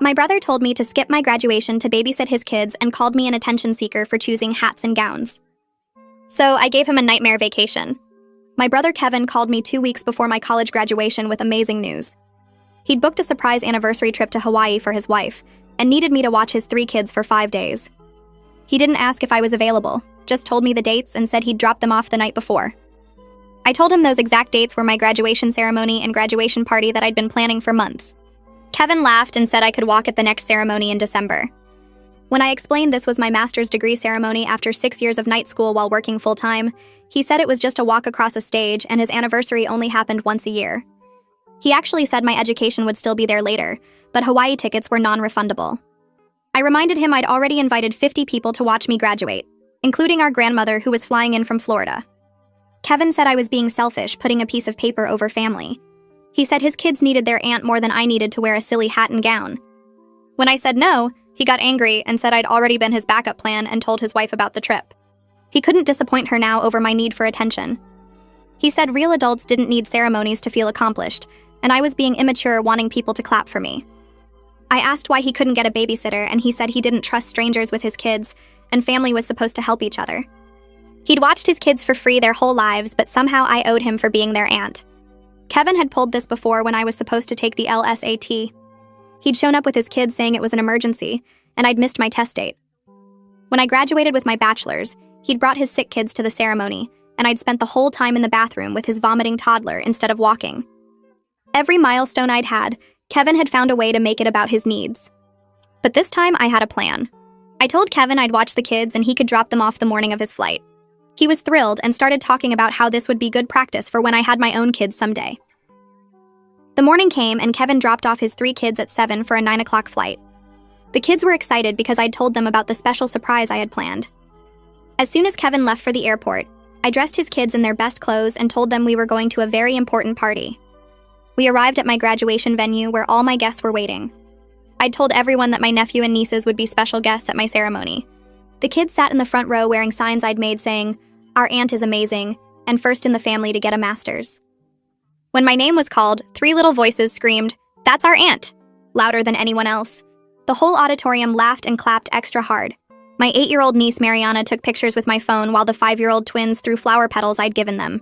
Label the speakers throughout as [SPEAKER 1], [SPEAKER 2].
[SPEAKER 1] My brother told me to skip my graduation to babysit his kids and called me an attention seeker for choosing hats and gowns. So I gave him a nightmare vacation. My brother Kevin called me 2 weeks before my college graduation with amazing news. He'd booked a surprise anniversary trip to Hawaii for his wife and needed me to watch his 3 kids for 5 days. He didn't ask if I was available, just told me the dates and said he'd drop them off the night before. I told him those exact dates were my graduation ceremony and graduation party that I'd been planning for months. Kevin laughed and said I could walk at the next ceremony in December. When I explained this was my master's degree ceremony after 6 years of night school while working full-time, he said it was just a walk across a stage and his anniversary only happened once a year. He actually said my education would still be there later, but Hawaii tickets were non-refundable. I reminded him I'd already invited 50 people to watch me graduate, including our grandmother who was flying in from Florida. Kevin said I was being selfish, putting a piece of paper over family. He said his kids needed their aunt more than I needed to wear a silly hat and gown. When I said no, he got angry and said I'd already been his backup plan and told his wife about the trip. He couldn't disappoint her now over my need for attention. He said real adults didn't need ceremonies to feel accomplished, and I was being immature wanting people to clap for me. I asked why he couldn't get a babysitter, and he said he didn't trust strangers with his kids, and family was supposed to help each other. He'd watched his kids for free their whole lives, but somehow I owed him for being their aunt. Kevin had pulled this before when I was supposed to take the LSAT. He'd shown up with his kids saying it was an emergency, and I'd missed my test date. When I graduated with my bachelor's, he'd brought his sick kids to the ceremony, and I'd spent the whole time in the bathroom with his vomiting toddler instead of walking. Every milestone I'd had, Kevin had found a way to make it about his needs. But this time, I had a plan. I told Kevin I'd watch the kids and he could drop them off the morning of his flight. He was thrilled and started talking about how this would be good practice for when I had my own kids someday. The morning came and Kevin dropped off his 3 kids at 7 for a 9 o'clock flight. The kids were excited because I'd told them about the special surprise I had planned. As soon as Kevin left for the airport, I dressed his kids in their best clothes and told them we were going to a very important party. We arrived at my graduation venue where all my guests were waiting. I'd told everyone that my nephew and nieces would be special guests at my ceremony. The kids sat in the front row wearing signs I'd made saying, "Our aunt is amazing," and first in the family to get a master's. When my name was called, 3 little voices screamed, "That's our aunt!" louder than anyone else. The whole auditorium laughed and clapped extra hard. My 8-year-old niece Mariana took pictures with my phone while the 5-year-old twins threw flower petals I'd given them.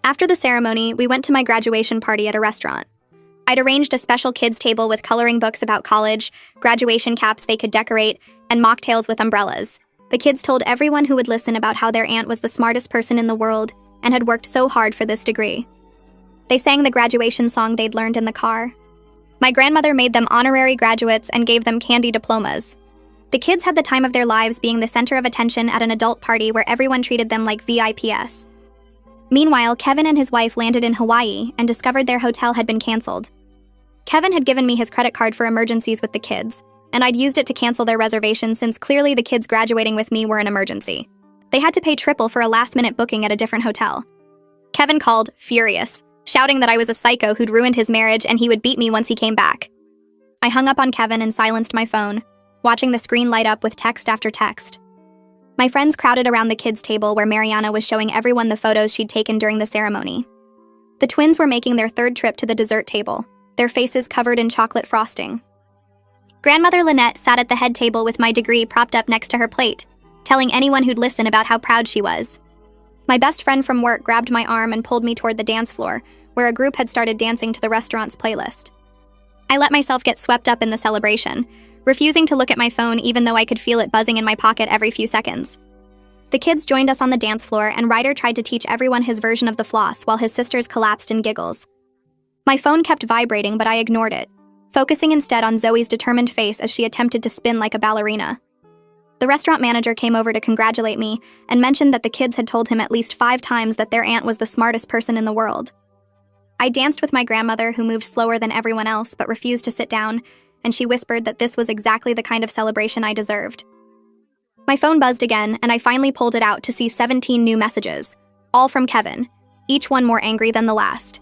[SPEAKER 1] After the ceremony, we went to my graduation party at a restaurant. I'd arranged a special kids' table with coloring books about college, graduation caps they could decorate, and mocktails with umbrellas. The kids told everyone who would listen about how their aunt was the smartest person in the world and had worked so hard for this degree. They sang the graduation song they'd learned in the car. My grandmother made them honorary graduates and gave them candy diplomas. The kids had the time of their lives being the center of attention at an adult party where everyone treated them like VIPs. Meanwhile, Kevin and his wife landed in Hawaii and discovered their hotel had been canceled. Kevin had given me his credit card for emergencies with the kids, and I'd used it to cancel their reservation since clearly the kids graduating with me were an emergency. They had to pay triple for a last-minute booking at a different hotel. Kevin called, furious, shouting that I was a psycho who'd ruined his marriage and he would beat me once he came back. I hung up on Kevin and silenced my phone, watching the screen light up with text after text. My friends crowded around the kids' table where Mariana was showing everyone the photos she'd taken during the ceremony. The twins were making their 3rd trip to the dessert table, their faces covered in chocolate frosting. Grandmother Lynette sat at the head table with my degree propped up next to her plate, telling anyone who'd listen about how proud she was. My best friend from work grabbed my arm and pulled me toward the dance floor, where a group had started dancing to the restaurant's playlist. I let myself get swept up in the celebration, refusing to look at my phone even though I could feel it buzzing in my pocket every few seconds. The kids joined us on the dance floor, and Ryder tried to teach everyone his version of the floss while his sisters collapsed in giggles. My phone kept vibrating, but I ignored it, focusing instead on Zoe's determined face as she attempted to spin like a ballerina. The restaurant manager came over to congratulate me and mentioned that the kids had told him at least 5 times that their aunt was the smartest person in the world. I danced with my grandmother, who moved slower than everyone else but refused to sit down, and she whispered that this was exactly the kind of celebration I deserved. My phone buzzed again, and I finally pulled it out to see 17 new messages, all from Kevin, each one more angry than the last.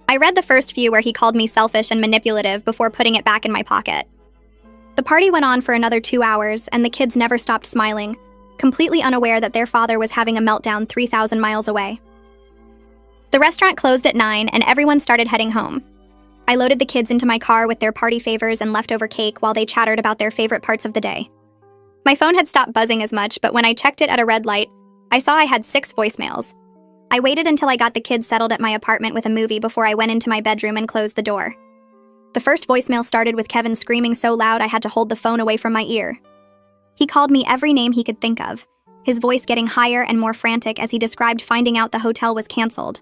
[SPEAKER 1] I read the first few where he called me selfish and manipulative before putting it back in my pocket. The party went on for another 2 hours, and the kids never stopped smiling, completely unaware that their father was having a meltdown 3,000 miles away. The restaurant closed at 9, and everyone started heading home. I loaded the kids into my car with their party favors and leftover cake while they chattered about their favorite parts of the day. My phone had stopped buzzing as much, but when I checked it at a red light, I saw I had 6 voicemails. I waited until I got the kids settled at my apartment with a movie before I went into my bedroom and closed the door. The first voicemail started with Kevin screaming so loud I had to hold the phone away from my ear. He called me every name he could think of, his voice getting higher and more frantic as he described finding out the hotel was canceled.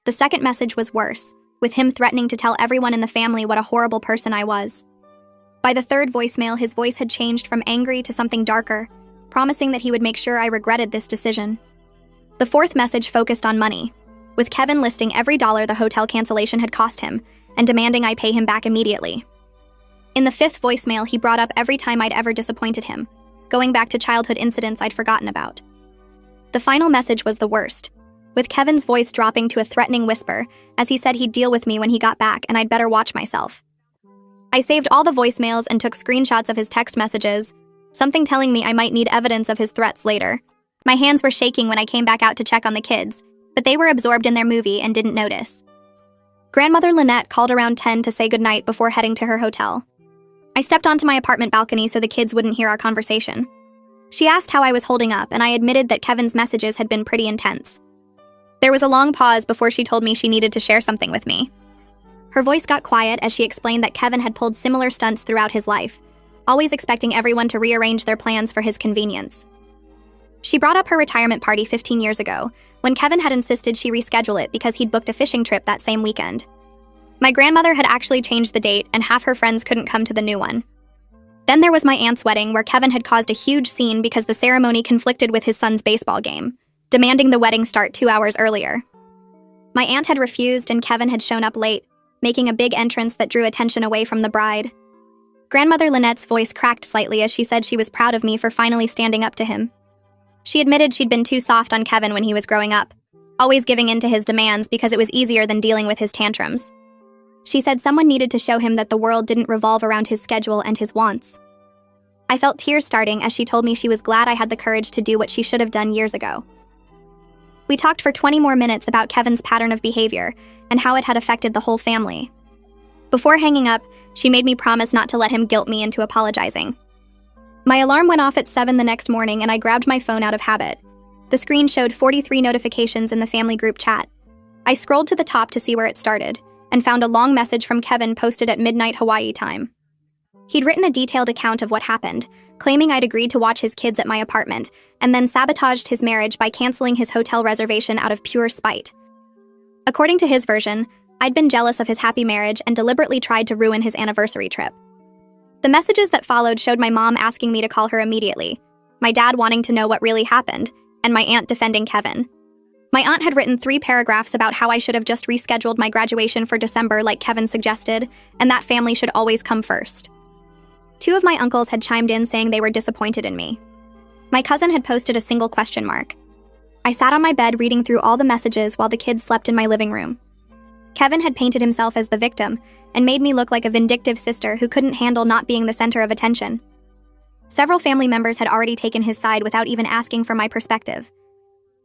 [SPEAKER 1] The second message was worse, with him threatening to tell everyone in the family what a horrible person I was. By the third voicemail, his voice had changed from angry to something darker, promising that he would make sure I regretted this decision. The fourth message focused on money, with Kevin listing every dollar the hotel cancellation had cost him and demanding I pay him back immediately. In the fifth voicemail, he brought up every time I'd ever disappointed him, going back to childhood incidents I'd forgotten about. The final message was the worst, with Kevin's voice dropping to a threatening whisper as he said he'd deal with me when he got back and I'd better watch myself. I saved all the voicemails and took screenshots of his text messages, something telling me I might need evidence of his threats later. My hands were shaking when I came back out to check on the kids, but they were absorbed in their movie and didn't notice. Grandmother Lynette called around 10 to say goodnight before heading to her hotel. I stepped onto my apartment balcony so the kids wouldn't hear our conversation. She asked how I was holding up, and I admitted that Kevin's messages had been pretty intense. There was a long pause before she told me she needed to share something with me. Her voice got quiet as she explained that Kevin had pulled similar stunts throughout his life, always expecting everyone to rearrange their plans for his convenience. She brought up her retirement party 15 years ago, when Kevin had insisted she reschedule it because he'd booked a fishing trip that same weekend. My grandmother had actually changed the date, and half her friends couldn't come to the new one. Then there was my aunt's wedding, where Kevin had caused a huge scene because the ceremony conflicted with his son's baseball game, demanding the wedding start 2 hours earlier. My aunt had refused, and Kevin had shown up late, making a big entrance that drew attention away from the bride. Grandmother Lynette's voice cracked slightly as she said she was proud of me for finally standing up to him. She admitted she'd been too soft on Kevin when he was growing up, always giving in to his demands because it was easier than dealing with his tantrums. She said someone needed to show him that the world didn't revolve around his schedule and his wants. I felt tears starting as she told me she was glad I had the courage to do what she should have done years ago. We talked for 20 more minutes about Kevin's pattern of behavior and how it had affected the whole family. Before hanging up, she made me promise not to let him guilt me into apologizing. My alarm went off at 7 the next morning, and I grabbed my phone out of habit. The screen showed 43 notifications in the family group chat. I scrolled to the top to see where it started, and found a long message from Kevin posted at midnight Hawaii time. He'd written a detailed account of what happened, claiming I'd agreed to watch his kids at my apartment, and then sabotaged his marriage by canceling his hotel reservation out of pure spite. According to his version, I'd been jealous of his happy marriage and deliberately tried to ruin his anniversary trip. The messages that followed showed my mom asking me to call her immediately, my dad wanting to know what really happened, and my aunt defending Kevin. My aunt had written 3 paragraphs about how I should have just rescheduled my graduation for December like Kevin suggested, and that family should always come first. 2 of my uncles had chimed in saying they were disappointed in me. My cousin had posted a single question mark. I sat on my bed reading through all the messages while the kids slept in my living room. Kevin had painted himself as the victim and made me look like a vindictive sister who couldn't handle not being the center of attention. Several family members had already taken his side without even asking for my perspective.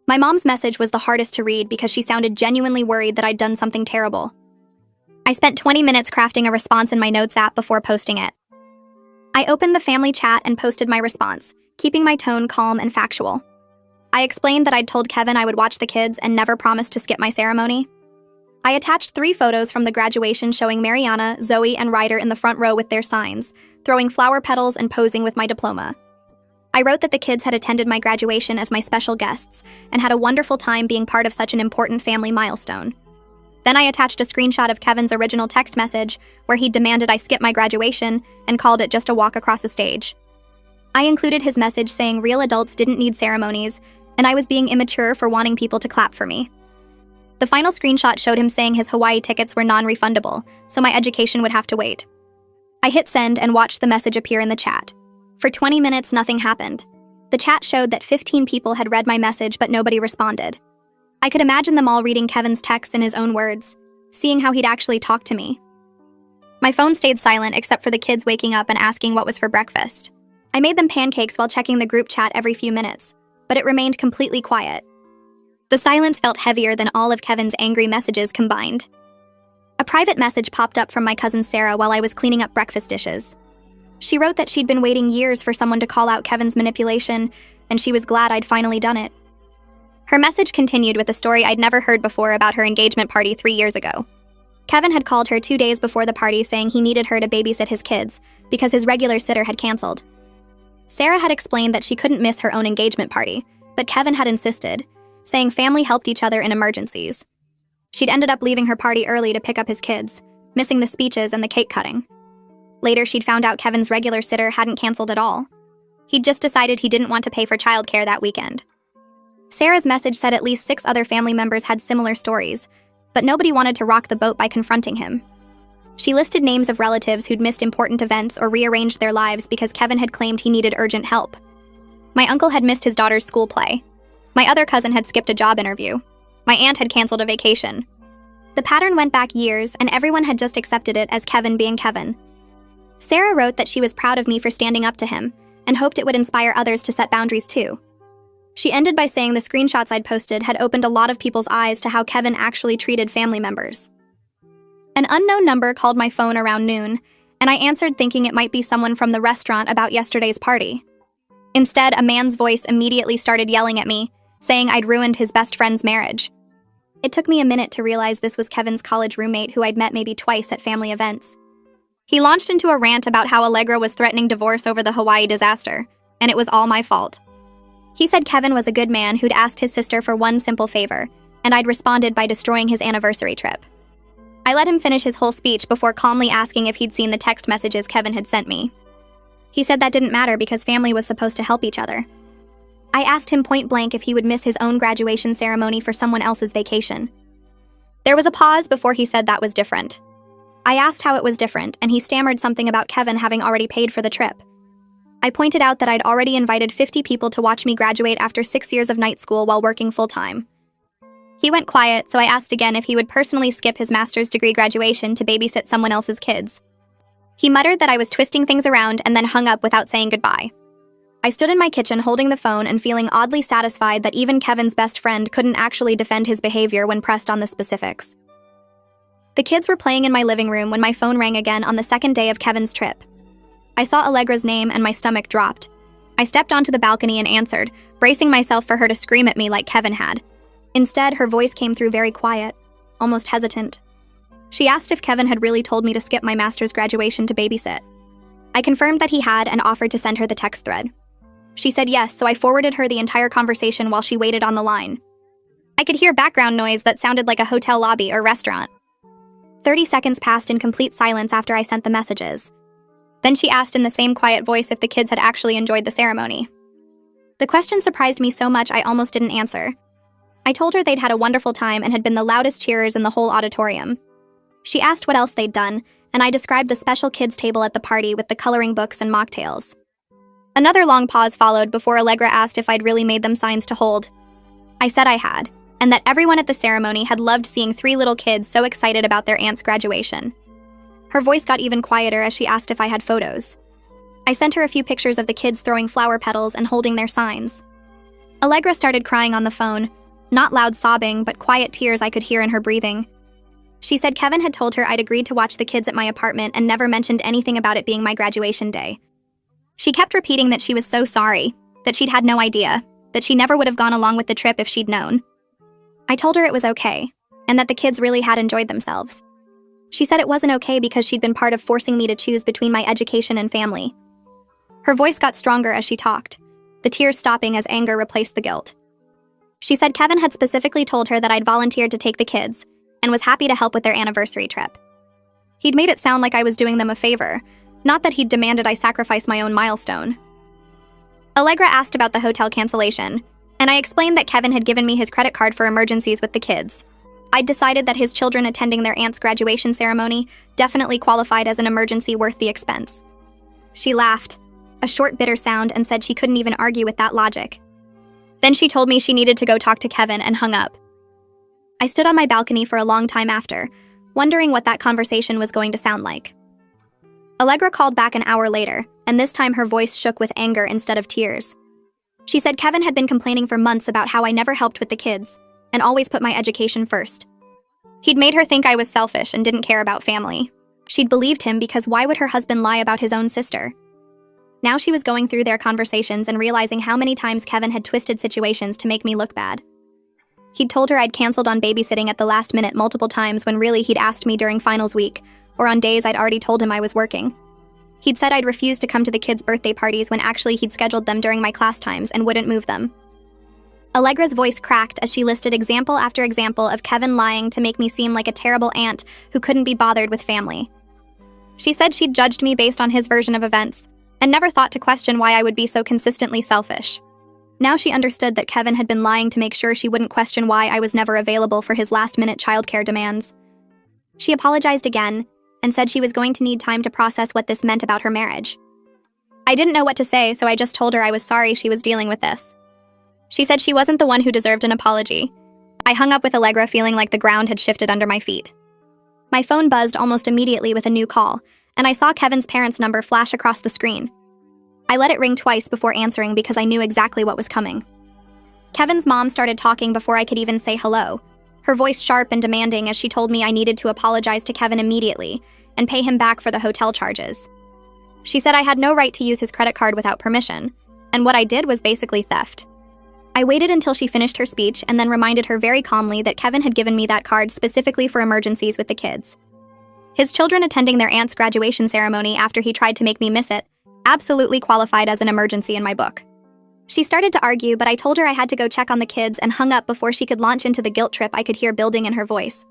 [SPEAKER 1] My mom's message was the hardest to read because she sounded genuinely worried that I'd done something terrible. I spent 20 minutes crafting a response in my notes app before posting it. I opened the family chat and posted my response, keeping my tone calm and factual. I explained that I'd told Kevin I would watch the kids and never promised to skip my ceremony. I attached 3 photos from the graduation showing Mariana, Zoe, and Ryder in the front row with their signs, throwing flower petals and posing with my diploma. I wrote that the kids had attended my graduation as my special guests and had a wonderful time being part of such an important family milestone. Then I attached a screenshot of Kevin's original text message where he demanded I skip my graduation and called it just a walk across the stage. I included his message saying real adults didn't need ceremonies, and I was being immature for wanting people to clap for me. The final screenshot showed him saying his Hawaii tickets were non-refundable, so my education would have to wait. I hit send and watched the message appear in the chat. For 20 minutes, nothing happened. The chat showed that 15 people had read my message, but nobody responded. I could imagine them all reading Kevin's text in his own words, seeing how he'd actually talked to me. My phone stayed silent except for the kids waking up and asking what was for breakfast. I made them pancakes while checking the group chat every few minutes, but it remained completely quiet. The silence felt heavier than all of Kevin's angry messages combined. A private message popped up from my cousin Sarah while I was cleaning up breakfast dishes. She wrote that she'd been waiting years for someone to call out Kevin's manipulation, and she was glad I'd finally done it. Her message continued with a story I'd never heard before about her engagement party 3 years ago. Kevin had called her 2 days before the party saying he needed her to babysit his kids because his regular sitter had canceled. Sarah had explained that she couldn't miss her own engagement party, but Kevin had insisted, saying family helped each other in emergencies. She'd ended up leaving her party early to pick up his kids, missing the speeches and the cake cutting. Later, she'd found out Kevin's regular sitter hadn't canceled at all. He'd just decided he didn't want to pay for childcare that weekend. Sarah's message said at least 6 other family members had similar stories, but nobody wanted to rock the boat by confronting him. She listed names of relatives who'd missed important events or rearranged their lives because Kevin had claimed he needed urgent help. My uncle had missed his daughter's school play. My other cousin had skipped a job interview. My aunt had canceled a vacation. The pattern went back years, and everyone had just accepted it as Kevin being Kevin. Sarah wrote that she was proud of me for standing up to him and hoped it would inspire others to set boundaries too. She ended by saying the screenshots I'd posted had opened a lot of people's eyes to how Kevin actually treated family members. An unknown number called my phone around noon, and I answered thinking it might be someone from the restaurant about yesterday's party. Instead, a man's voice immediately started yelling at me, saying I'd ruined his best friend's marriage. It took me a minute to realize this was Kevin's college roommate who I'd met maybe twice at family events. He launched into a rant about how Allegra was threatening divorce over the Hawaii disaster, and it was all my fault. He said Kevin was a good man who'd asked his sister for one simple favor, and I'd responded by destroying his anniversary trip. I let him finish his whole speech before calmly asking if he'd seen the text messages Kevin had sent me. He said that didn't matter because family was supposed to help each other. I asked him point blank if he would miss his own graduation ceremony for someone else's vacation. There was a pause before he said that was different. I asked how it was different, and he stammered something about Kevin having already paid for the trip. I pointed out that I'd already invited 50 people to watch me graduate after 6 years of night school while working full-time. He went quiet, so I asked again if he would personally skip his master's degree graduation to babysit someone else's kids. He muttered that I was twisting things around and then hung up without saying goodbye. I stood in my kitchen holding the phone and feeling oddly satisfied that even Kevin's best friend couldn't actually defend his behavior when pressed on the specifics. The kids were playing in my living room when my phone rang again on the second day of Kevin's trip. I saw Allegra's name and my stomach dropped. I stepped onto the balcony and answered, bracing myself for her to scream at me like Kevin had. Instead, her voice came through very quiet, almost hesitant. She asked if Kevin had really told me to skip my master's graduation to babysit. I confirmed that he had and offered to send her the text thread. She said yes, so I forwarded her the entire conversation while she waited on the line. I could hear background noise that sounded like a hotel lobby or restaurant. 30 seconds passed in complete silence after I sent the messages. Then she asked in the same quiet voice if the kids had actually enjoyed the ceremony. The question surprised me so much I almost didn't answer. I told her they'd had a wonderful time and had been the loudest cheerers in the whole auditorium. She asked what else they'd done, and I described the special kids' table at the party with the coloring books and mocktails. Another long pause followed before Allegra asked if I'd really made them signs to hold. I said I had, and that everyone at the ceremony had loved seeing 3 little kids so excited about their aunt's graduation. Her voice got even quieter as she asked if I had photos. I sent her a few pictures of the kids throwing flower petals and holding their signs. Allegra started crying on the phone, not loud sobbing, but quiet tears I could hear in her breathing. She said Kevin had told her I'd agreed to watch the kids at my apartment and never mentioned anything about it being my graduation day. She kept repeating that she was so sorry, that she'd had no idea, that she never would have gone along with the trip if she'd known. I told her it was okay, and that the kids really had enjoyed themselves. She said it wasn't okay because she'd been part of forcing me to choose between my education and family. Her voice got stronger as she talked, the tears stopping as anger replaced the guilt. She said Kevin had specifically told her that I'd volunteered to take the kids and was happy to help with their anniversary trip. He'd made it sound like I was doing them a favor, not that he'd demanded I sacrifice my own milestone. Allegra asked about the hotel cancellation, and I explained that Kevin had given me his credit card for emergencies with the kids. I'd decided that his children attending their aunt's graduation ceremony definitely qualified as an emergency worth the expense. She laughed, a short bitter sound, and said she couldn't even argue with that logic. Then she told me she needed to go talk to Kevin and hung up. I stood on my balcony for a long time after, wondering what that conversation was going to sound like. Allegra called back an hour later, and this time her voice shook with anger instead of tears. She said Kevin had been complaining for months about how I never helped with the kids, and always put my education first. He'd made her think I was selfish and didn't care about family. She'd believed him because why would her husband lie about his own sister? Now she was going through their conversations and realizing how many times Kevin had twisted situations to make me look bad. He'd told her I'd canceled on babysitting at the last minute multiple times when really he'd asked me during finals week, or on days I'd already told him I was working. He'd said I'd refused to come to the kids' birthday parties when actually he'd scheduled them during my class times and wouldn't move them. Allegra's voice cracked as she listed example after example of Kevin lying to make me seem like a terrible aunt who couldn't be bothered with family. She said she'd judged me based on his version of events and never thought to question why I would be so consistently selfish. Now she understood that Kevin had been lying to make sure she wouldn't question why I was never available for his last-minute childcare demands. She apologized again and said she was going to need time to process what this meant about her marriage. I didn't know what to say, so I just told her I was sorry she was dealing with this. She said she wasn't the one who deserved an apology. I hung up with Allegra feeling like the ground had shifted under my feet. My phone buzzed almost immediately with a new call, and I saw Kevin's parents' number flash across the screen. I let it ring twice before answering because I knew exactly what was coming. Kevin's mom started talking before I could even say hello, her voice sharp and demanding as she told me I needed to apologize to Kevin immediately and pay him back for the hotel charges. She said I had no right to use his credit card without permission, and what I did was basically theft. I waited until she finished her speech and then reminded her very calmly that Kevin had given me that card specifically for emergencies with the kids. His children attending their aunt's graduation ceremony after he tried to make me miss it absolutely qualified as an emergency in my book. She started to argue, but I told her I had to go check on the kids and hung up before she could launch into the guilt trip I could hear building in her voice.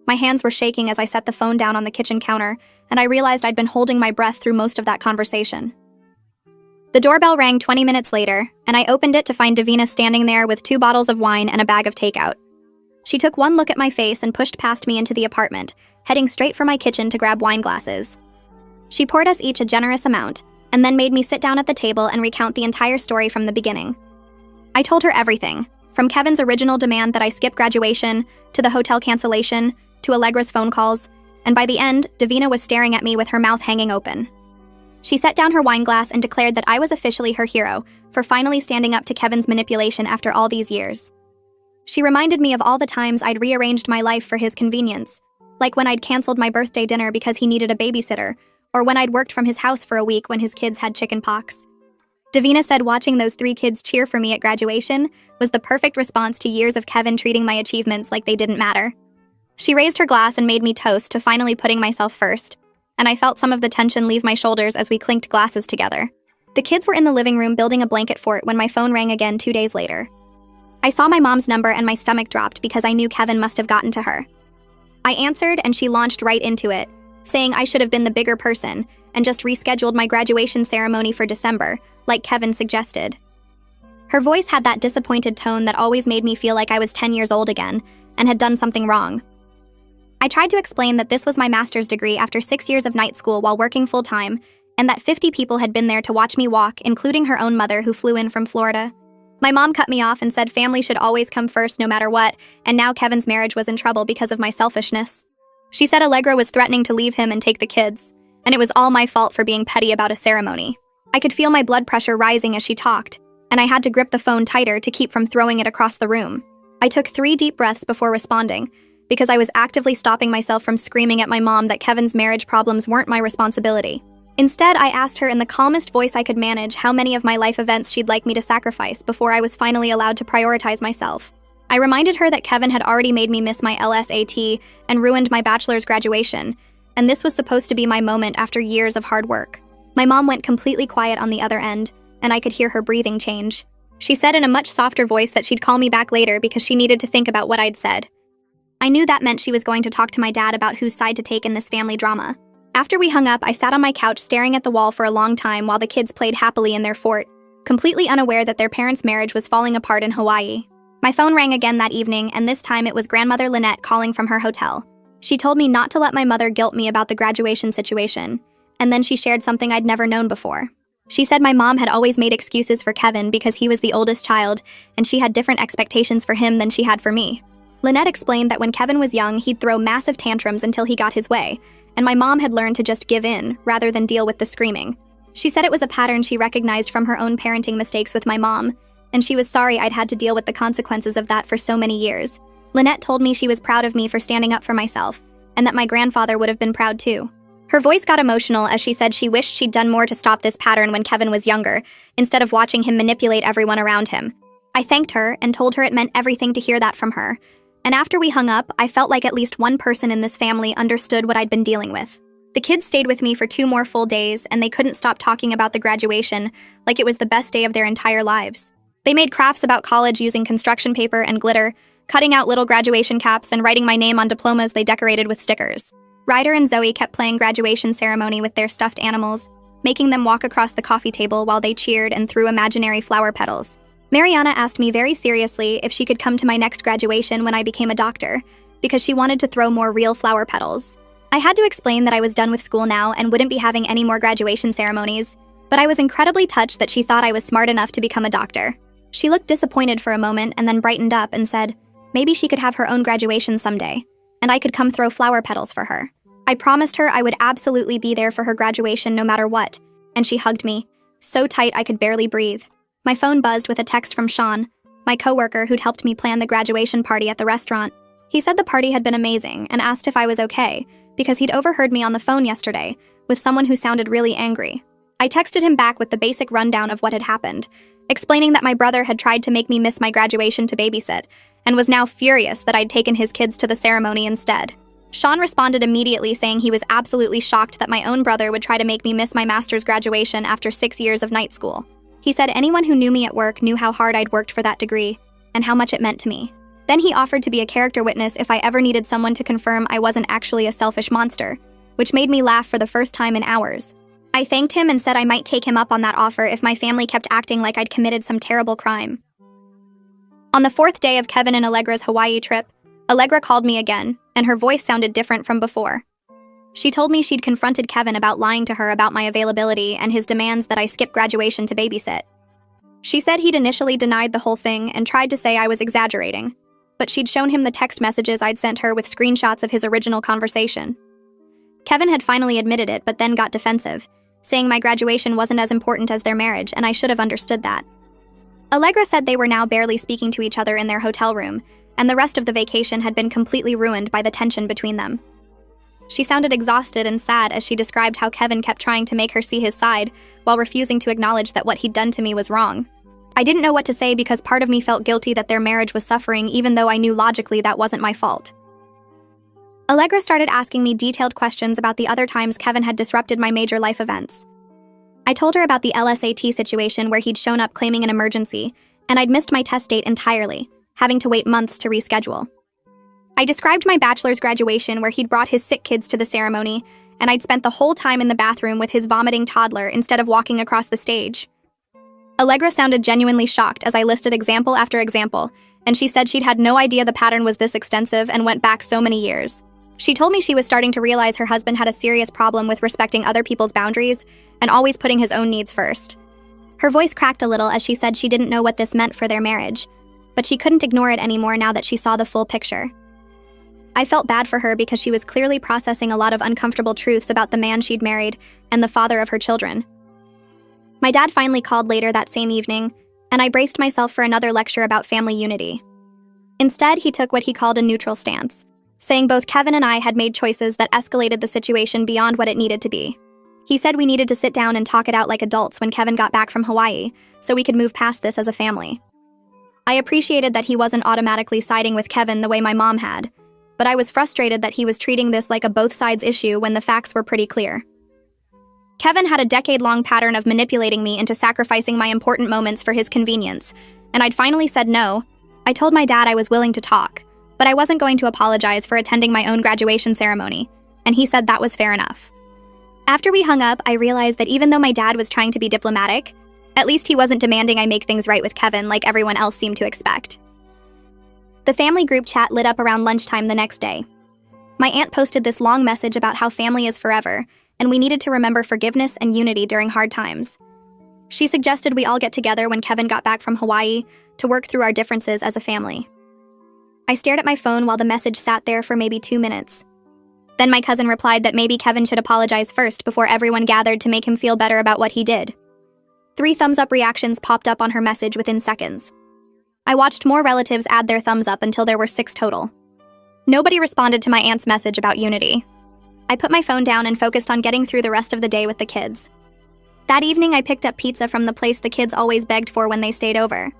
[SPEAKER 1] My hands were shaking as I set the phone down on the kitchen counter, and I realized I'd been holding my breath through most of that conversation. The doorbell rang 20 minutes later, and I opened it to find Davina standing there with 2 bottles of wine and a bag of takeout. She took one look at my face and pushed past me into the apartment, heading straight for my kitchen to grab wine glasses. She poured us each a generous amount, and then made me sit down at the table and recount the entire story from the beginning. I told her everything, from Kevin's original demand that I skip graduation, to the hotel cancellation, to Allegra's phone calls, and by the end, Davina was staring at me with her mouth hanging open. She set down her wine glass and declared that I was officially her hero for finally standing up to Kevin's manipulation after all these years. She reminded me of all the times I'd rearranged my life for his convenience, like when I'd canceled my birthday dinner because he needed a babysitter, or when I'd worked from his house for a week when his kids had chicken pox. Davina said watching those 3 kids cheer for me at graduation was the perfect response to years of Kevin treating my achievements like they didn't matter. She raised her glass and made me toast to finally putting myself first, and I felt some of the tension leave my shoulders as we clinked glasses together. The kids were in the living room building a blanket fort when my phone rang again 2 days later. I saw my mom's number and my stomach dropped because I knew Kevin must have gotten to her. I answered and she launched right into it, saying I should have been the bigger person and just rescheduled my graduation ceremony for December, like Kevin suggested. Her voice had that disappointed tone that always made me feel like I was 10 years old again and had done something wrong. I tried to explain that this was my master's degree after 6 years of night school while working full-time, and that 50 people had been there to watch me walk, including her own mother who flew in from Florida. My mom cut me off and said family should always come first no matter what, and now Kevin's marriage was in trouble because of my selfishness. She said Allegra was threatening to leave him and take the kids, and it was all my fault for being petty about a ceremony. I could feel my blood pressure rising as she talked, and I had to grip the phone tighter to keep from throwing it across the room. I took 3 deep breaths before responding, because I was actively stopping myself from screaming at my mom that Kevin's marriage problems weren't my responsibility. Instead, I asked her in the calmest voice I could manage how many of my life events she'd like me to sacrifice before I was finally allowed to prioritize myself. I reminded her that Kevin had already made me miss my LSAT and ruined my bachelor's graduation, and this was supposed to be my moment after years of hard work. My mom went completely quiet on the other end, and I could hear her breathing change. She said in a much softer voice that she'd call me back later because she needed to think about what I'd said. I knew that meant she was going to talk to my dad about whose side to take in this family drama. After we hung up, I sat on my couch staring at the wall for a long time while the kids played happily in their fort, completely unaware that their parents' marriage was falling apart in Hawaii. My phone rang again that evening, and this time it was grandmother Lynette calling from her hotel. She told me not to let my mother guilt me about the graduation situation, and then she shared something I'd never known before. She said my mom had always made excuses for Kevin because he was the oldest child, and she had different expectations for him than she had for me. Lynette explained that when Kevin was young, he'd throw massive tantrums until he got his way, and my mom had learned to just give in rather than deal with the screaming. She said it was a pattern she recognized from her own parenting mistakes with my mom, and she was sorry I'd had to deal with the consequences of that for so many years. Lynette told me she was proud of me for standing up for myself, and that my grandfather would have been proud too. Her voice got emotional as she said she wished she'd done more to stop this pattern when Kevin was younger, instead of watching him manipulate everyone around him. I thanked her and told her it meant everything to hear that from her. And after we hung up, I felt like at least one person in this family understood what I'd been dealing with. The kids stayed with me for 2 more full days, and they couldn't stop talking about the graduation like it was the best day of their entire lives. They made crafts about college using construction paper and glitter, cutting out little graduation caps and writing my name on diplomas they decorated with stickers. Ryder and Zoe kept playing graduation ceremony with their stuffed animals, making them walk across the coffee table while they cheered and threw imaginary flower petals. Mariana asked me very seriously if she could come to my next graduation when I became a doctor, because she wanted to throw more real flower petals. I had to explain that I was done with school now and wouldn't be having any more graduation ceremonies, but I was incredibly touched that she thought I was smart enough to become a doctor. She looked disappointed for a moment and then brightened up and said maybe she could have her own graduation someday, and I could come throw flower petals for her. I promised her I would absolutely be there for her graduation no matter what, and she hugged me, so tight I could barely breathe. My phone buzzed with a text from Sean, my coworker who'd helped me plan the graduation party at the restaurant. He said the party had been amazing and asked if I was okay, because he'd overheard me on the phone yesterday with someone who sounded really angry. I texted him back with the basic rundown of what had happened, explaining that my brother had tried to make me miss my graduation to babysit, and was now furious that I'd taken his kids to the ceremony instead. Sean responded immediately saying he was absolutely shocked that my own brother would try to make me miss my master's graduation after 6 years of night school. He said anyone who knew me at work knew how hard I'd worked for that degree, and how much it meant to me. Then he offered to be a character witness if I ever needed someone to confirm I wasn't actually a selfish monster, which made me laugh for the first time in hours. I thanked him and said I might take him up on that offer if my family kept acting like I'd committed some terrible crime. On the 4th day of Kevin and Allegra's Hawaii trip, Allegra called me again, and her voice sounded different from before. She told me she'd confronted Kevin about lying to her about my availability and his demands that I skip graduation to babysit. She said he'd initially denied the whole thing and tried to say I was exaggerating, but she'd shown him the text messages I'd sent her with screenshots of his original conversation. Kevin had finally admitted it, but then got defensive, saying my graduation wasn't as important as their marriage, and I should have understood that. Allegra said they were now barely speaking to each other in their hotel room, and the rest of the vacation had been completely ruined by the tension between them. She sounded exhausted and sad as she described how Kevin kept trying to make her see his side while refusing to acknowledge that what he'd done to me was wrong. I didn't know what to say because part of me felt guilty that their marriage was suffering even though I knew logically that wasn't my fault. Allegra started asking me detailed questions about the other times Kevin had disrupted my major life events. I told her about the LSAT situation where he'd shown up claiming an emergency, and I'd missed my test date entirely, having to wait months to reschedule. I described my bachelor's graduation where he'd brought his sick kids to the ceremony, and I'd spent the whole time in the bathroom with his vomiting toddler instead of walking across the stage. Allegra sounded genuinely shocked as I listed example after example, and she said she'd had no idea the pattern was this extensive and went back so many years. She told me she was starting to realize her husband had a serious problem with respecting other people's boundaries and always putting his own needs first. Her voice cracked a little as she said she didn't know what this meant for their marriage, but she couldn't ignore it anymore now that she saw the full picture. I felt bad for her because she was clearly processing a lot of uncomfortable truths about the man she'd married and the father of her children. My dad finally called later that same evening, and I braced myself for another lecture about family unity. Instead, he took what he called a neutral stance, saying both Kevin and I had made choices that escalated the situation beyond what it needed to be. He said we needed to sit down and talk it out like adults when Kevin got back from Hawaii, so we could move past this as a family. I appreciated that he wasn't automatically siding with Kevin the way my mom had, but I was frustrated that he was treating this like a both sides issue when the facts were pretty clear. Kevin had a decade-long pattern of manipulating me into sacrificing my important moments for his convenience, and I'd finally said no. I told my dad I was willing to talk, but I wasn't going to apologize for attending my own graduation ceremony, and he said that was fair enough. After we hung up, I realized that even though my dad was trying to be diplomatic, at least he wasn't demanding I make things right with Kevin like everyone else seemed to expect. The family group chat lit up around lunchtime the next day. My aunt posted this long message about how family is forever, and we needed to remember forgiveness and unity during hard times. She suggested we all get together when Kevin got back from Hawaii to work through our differences as a family. I stared at my phone while the message sat there for maybe 2 minutes. Then my cousin replied that maybe Kevin should apologize first before everyone gathered to make him feel better about what he did. 3 thumbs-up reactions popped up on her message within seconds. I watched more relatives add their thumbs up until there were 6 total. Nobody responded to my aunt's message about unity. I put my phone down and focused on getting through the rest of the day with the kids. That evening, I picked up pizza from the place the kids always begged for when they stayed over.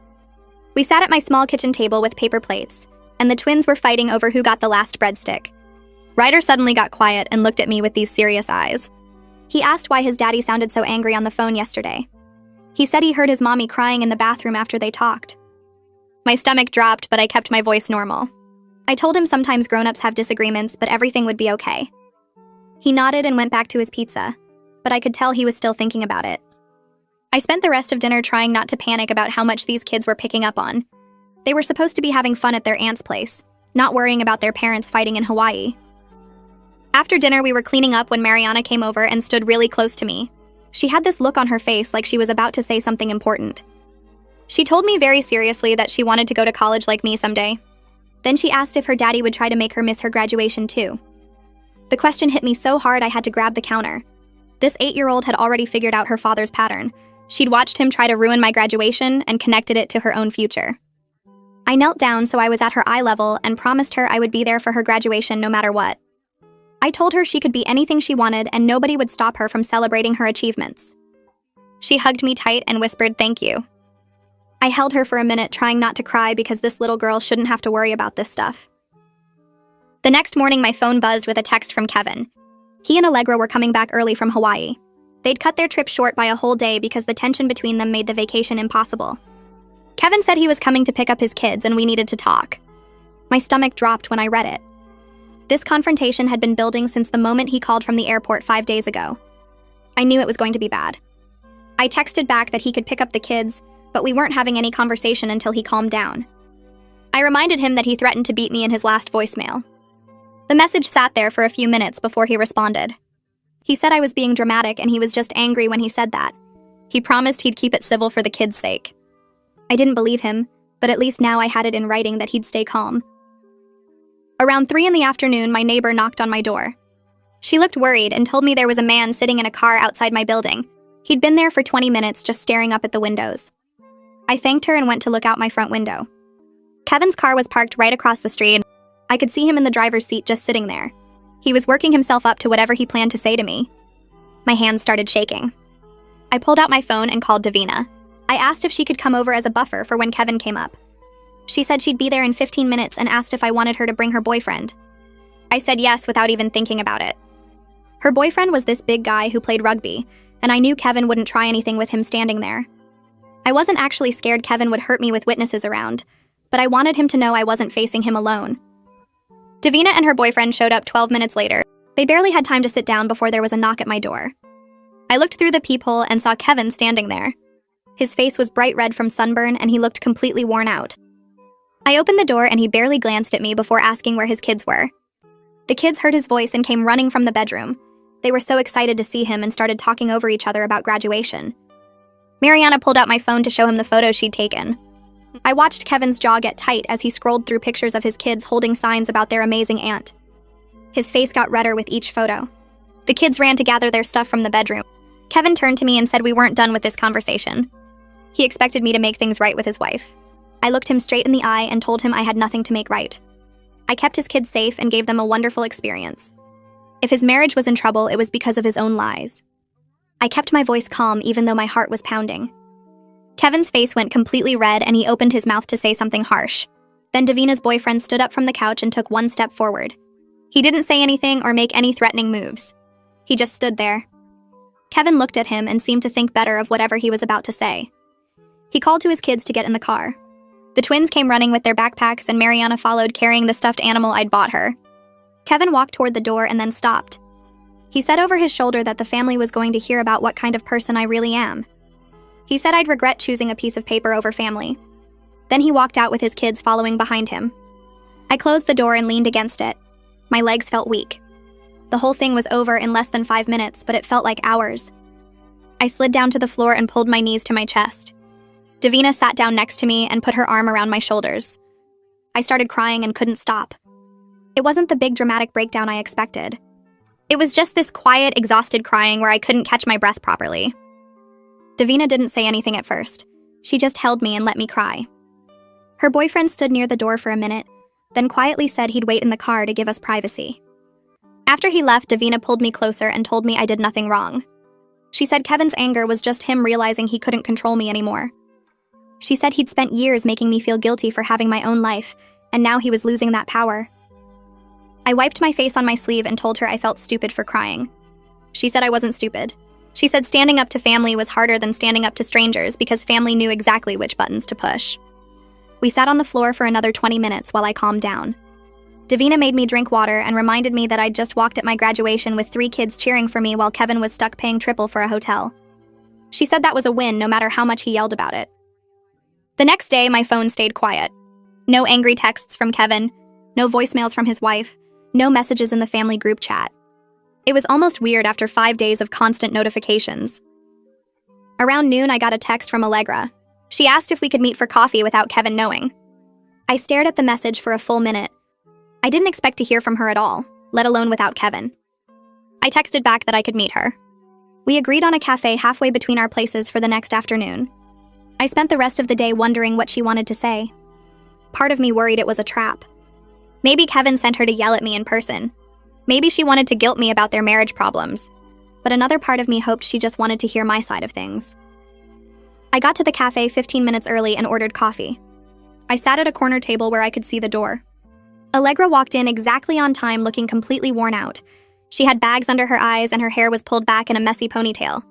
[SPEAKER 1] We sat at my small kitchen table with paper plates, and the twins were fighting over who got the last breadstick. Ryder suddenly got quiet and looked at me with these serious eyes. He asked why his daddy sounded so angry on the phone yesterday. He said he heard his mommy crying in the bathroom after they talked. My stomach dropped, but I kept my voice normal. I told him sometimes grown-ups have disagreements, but everything would be okay. He nodded and went back to his pizza, but I could tell he was still thinking about it. I spent the rest of dinner trying not to panic about how much these kids were picking up on. They were supposed to be having fun at their aunt's place, not worrying about their parents fighting in Hawaii. After dinner, we were cleaning up when Mariana came over and stood really close to me. She had this look on her face like she was about to say something important. She told me very seriously that she wanted to go to college like me someday. Then she asked if her daddy would try to make her miss her graduation too. The question hit me so hard I had to grab the counter. This 8-year-old had already figured out her father's pattern. She'd watched him try to ruin my graduation and connected it to her own future. I knelt down so I was at her eye level and promised her I would be there for her graduation no matter what. I told her she could be anything she wanted and nobody would stop her from celebrating her achievements. She hugged me tight and whispered thank you. I held her for a minute, trying not to cry because this little girl shouldn't have to worry about this stuff. The next morning, my phone buzzed with a text from Kevin. He and Allegra were coming back early from Hawaii. They'd cut their trip short by a whole day because the tension between them made the vacation impossible. Kevin said he was coming to pick up his kids and we needed to talk. My stomach dropped when I read it. This confrontation had been building since the moment he called from the airport 5 days ago. I knew it was going to be bad. I texted back that he could pick up the kids, but we weren't having any conversation until he calmed down. I reminded him that he threatened to beat me in his last voicemail. The message sat there for a few minutes before he responded. He said I was being dramatic and he was just angry when he said that. He promised he'd keep it civil for the kids' sake. I didn't believe him, but at least now I had it in writing that he'd stay calm. Around 3 in the afternoon, my neighbor knocked on my door. She looked worried and told me there was a man sitting in a car outside my building. He'd been there for 20 minutes just staring up at the windows. I thanked her and went to look out my front window. Kevin's car was parked right across the street. I could see him in the driver's seat just sitting there. He was working himself up to whatever he planned to say to me. My hands started shaking. I pulled out my phone and called Davina. I asked if she could come over as a buffer for when Kevin came up. She said she'd be there in 15 minutes and asked if I wanted her to bring her boyfriend. I said yes without even thinking about it. Her boyfriend was this big guy who played rugby, and I knew Kevin wouldn't try anything with him standing there. I wasn't actually scared Kevin would hurt me with witnesses around, but I wanted him to know I wasn't facing him alone. Davina and her boyfriend showed up 12 minutes later. They barely had time to sit down before there was a knock at my door. I looked through the peephole and saw Kevin standing there. His face was bright red from sunburn and he looked completely worn out. I opened the door and he barely glanced at me before asking where his kids were. The kids heard his voice and came running from the bedroom. They were so excited to see him and started talking over each other about graduation. Mariana pulled out my phone to show him the photos she'd taken. I watched Kevin's jaw get tight as he scrolled through pictures of his kids holding signs about their amazing aunt. His face got redder with each photo. The kids ran to gather their stuff from the bedroom. Kevin turned to me and said we weren't done with this conversation. He expected me to make things right with his wife. I looked him straight in the eye and told him I had nothing to make right. I kept his kids safe and gave them a wonderful experience. If his marriage was in trouble, it was because of his own lies. I kept my voice calm even though my heart was pounding. Kevin's face went completely red and he opened his mouth to say something harsh. Then Davina's boyfriend stood up from the couch and took one step forward. He didn't say anything or make any threatening moves. He just stood there. Kevin looked at him and seemed to think better of whatever he was about to say. He called to his kids to get in the car. The twins came running with their backpacks and Mariana followed carrying the stuffed animal I'd bought her. Kevin walked toward the door and then stopped. He said over his shoulder that the family was going to hear about what kind of person I really am. He said I'd regret choosing a piece of paper over family. Then he walked out with his kids following behind him. I closed the door and leaned against it. My legs felt weak. The whole thing was over in less than 5 minutes, but it felt like hours. I slid down to the floor and pulled my knees to my chest. Davina sat down next to me and put her arm around my shoulders. I started crying and couldn't stop. It wasn't the big dramatic breakdown I expected. It was just this quiet, exhausted crying where I couldn't catch my breath properly. Davina didn't say anything at first. She just held me and let me cry. Her boyfriend stood near the door for a minute, then quietly said he'd wait in the car to give us privacy. After he left, Davina pulled me closer and told me I did nothing wrong. She said Kevin's anger was just him realizing he couldn't control me anymore. She said he'd spent years making me feel guilty for having my own life, and now he was losing that power. I wiped my face on my sleeve and told her I felt stupid for crying. She said I wasn't stupid. She said standing up to family was harder than standing up to strangers because family knew exactly which buttons to push. We sat on the floor for another 20 minutes while I calmed down. Davina made me drink water and reminded me that I'd just walked at my graduation with 3 kids cheering for me while Kevin was stuck paying triple for a hotel. She said that was a win no matter how much he yelled about it. The next day, my phone stayed quiet. No angry texts from Kevin, no voicemails from his wife, no messages in the family group chat. It was almost weird after 5 days of constant notifications. Around noon, I got a text from Allegra. She asked if we could meet for coffee without Kevin knowing. I stared at the message for a full minute. I didn't expect to hear from her at all, let alone without Kevin. I texted back that I could meet her. We agreed on a cafe halfway between our places for the next afternoon. I spent the rest of the day wondering what she wanted to say. Part of me worried it was a trap. Maybe Kevin sent her to yell at me in person. Maybe she wanted to guilt me about their marriage problems. But another part of me hoped she just wanted to hear my side of things. I got to the cafe 15 minutes early and ordered coffee. I sat at a corner table where I could see the door. Allegra walked in exactly on time, looking completely worn out. She had bags under her eyes and her hair was pulled back in a messy ponytail.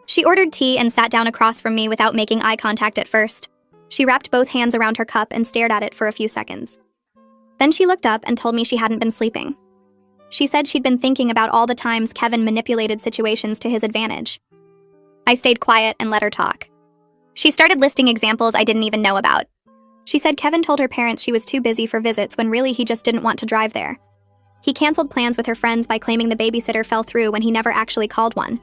[SPEAKER 1] She ordered tea and sat down across from me without making eye contact at first. She wrapped both hands around her cup and stared at it for a few seconds. Then she looked up and told me she hadn't been sleeping. She said she'd been thinking about all the times Kevin manipulated situations to his advantage. I stayed quiet and let her talk. She started listing examples I didn't even know about. She said Kevin told her parents she was too busy for visits when really he just didn't want to drive there. He canceled plans with her friends by claiming the babysitter fell through when he never actually called one.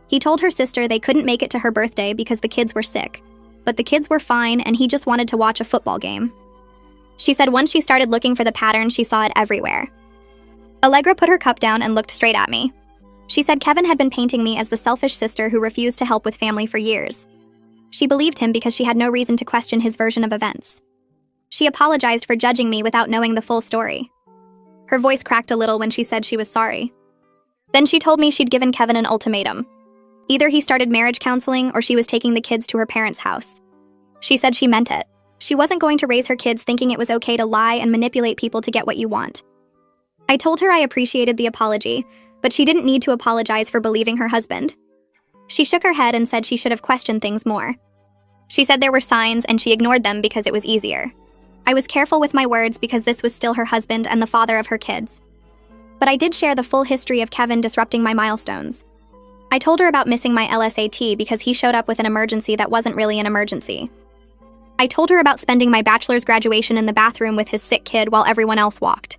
[SPEAKER 1] He told her sister they couldn't make it to her birthday because the kids were sick, but the kids were fine and he just wanted to watch a football game. She said once she started looking for the pattern, she saw it everywhere. Allegra put her cup down and looked straight at me. She said Kevin had been painting me as the selfish sister who refused to help with family for years. She believed him because she had no reason to question his version of events. She apologized for judging me without knowing the full story. Her voice cracked a little when she said she was sorry. Then she told me she'd given Kevin an ultimatum. Either he started marriage counseling or she was taking the kids to her parents' house. She said she meant it. She wasn't going to raise her kids thinking it was okay to lie and manipulate people to get what you want. I told her I appreciated the apology, but she didn't need to apologize for believing her husband. She shook her head and said she should have questioned things more. She said there were signs and she ignored them because it was easier. I was careful with my words because this was still her husband and the father of her kids. But I did share the full history of Kevin disrupting my milestones. I told her about missing my LSAT because he showed up with an emergency that wasn't really an emergency. I told her about spending my bachelor's graduation in the bathroom with his sick kid while everyone else walked.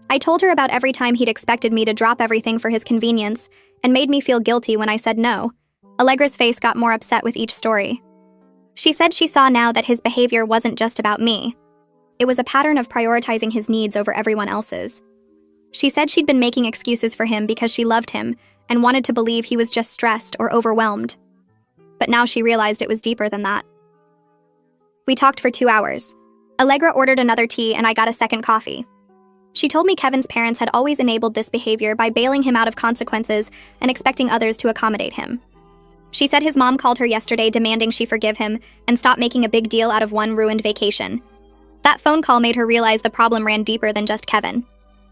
[SPEAKER 1] I told her about every time he'd expected me to drop everything for his convenience and made me feel guilty when I said no. Allegra's face got more upset with each story. She said she saw now that his behavior wasn't just about me. It was a pattern of prioritizing his needs over everyone else's. She said she'd been making excuses for him because she loved him and wanted to believe he was just stressed or overwhelmed. But now she realized it was deeper than that. We talked for 2 hours. Allegra ordered another tea and I got a second coffee. She told me Kevin's parents had always enabled this behavior by bailing him out of consequences and expecting others to accommodate him. She said his mom called her yesterday demanding she forgive him and stop making a big deal out of one ruined vacation. That phone call made her realize the problem ran deeper than just Kevin.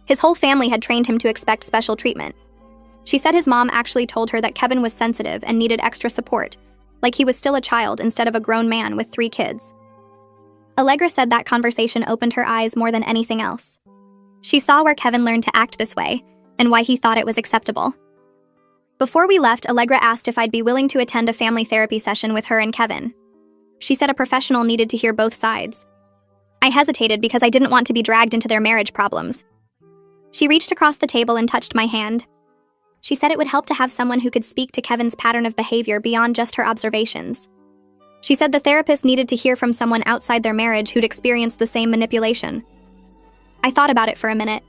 [SPEAKER 1] His whole family had trained him to expect special treatment. She said his mom actually told her that Kevin was sensitive and needed extra support, like he was still a child instead of a grown man with 3 kids. Allegra said that conversation opened her eyes more than anything else. She saw where Kevin learned to act this way and why he thought it was acceptable. Before we left, Allegra asked if I'd be willing to attend a family therapy session with her and Kevin. She said a professional needed to hear both sides. I hesitated because I didn't want to be dragged into their marriage problems. She reached across the table and touched my hand. She said it would help to have someone who could speak to Kevin's pattern of behavior beyond just her observations. She said the therapist needed to hear from someone outside their marriage who'd experienced the same manipulation. I thought about it for a minute.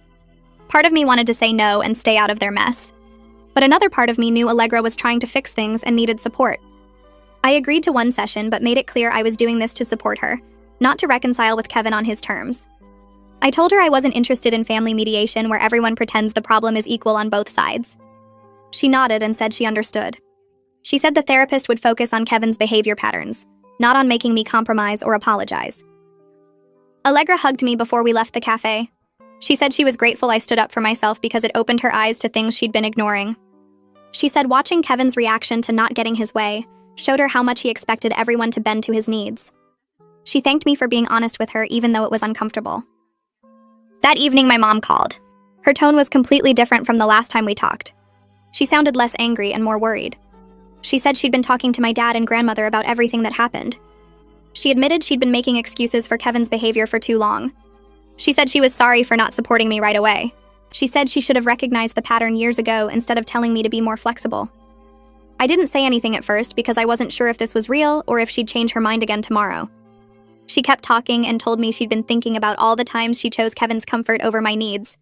[SPEAKER 1] Part of me wanted to say no and stay out of their mess. But another part of me knew Allegra was trying to fix things and needed support. I agreed to one session but made it clear I was doing this to support her, not to reconcile with Kevin on his terms. I told her I wasn't interested in family mediation where everyone pretends the problem is equal on both sides. She nodded and said she understood. She said the therapist would focus on Kevin's behavior patterns, not on making me compromise or apologize. Allegra hugged me before we left the cafe. She said she was grateful I stood up for myself because it opened her eyes to things she'd been ignoring. She said watching Kevin's reaction to not getting his way showed her how much he expected everyone to bend to his needs. She thanked me for being honest with her even though it was uncomfortable. That evening, my mom called. Her tone was completely different from the last time we talked. She sounded less angry and more worried. She said she'd been talking to my dad and grandmother about everything that happened. She admitted she'd been making excuses for Kevin's behavior for too long. She said she was sorry for not supporting me right away. She said she should have recognized the pattern years ago instead of telling me to be more flexible. I didn't say anything at first because I wasn't sure if this was real or if she'd change her mind again tomorrow. She kept talking and told me she'd been thinking about all the times she chose Kevin's comfort over my needs.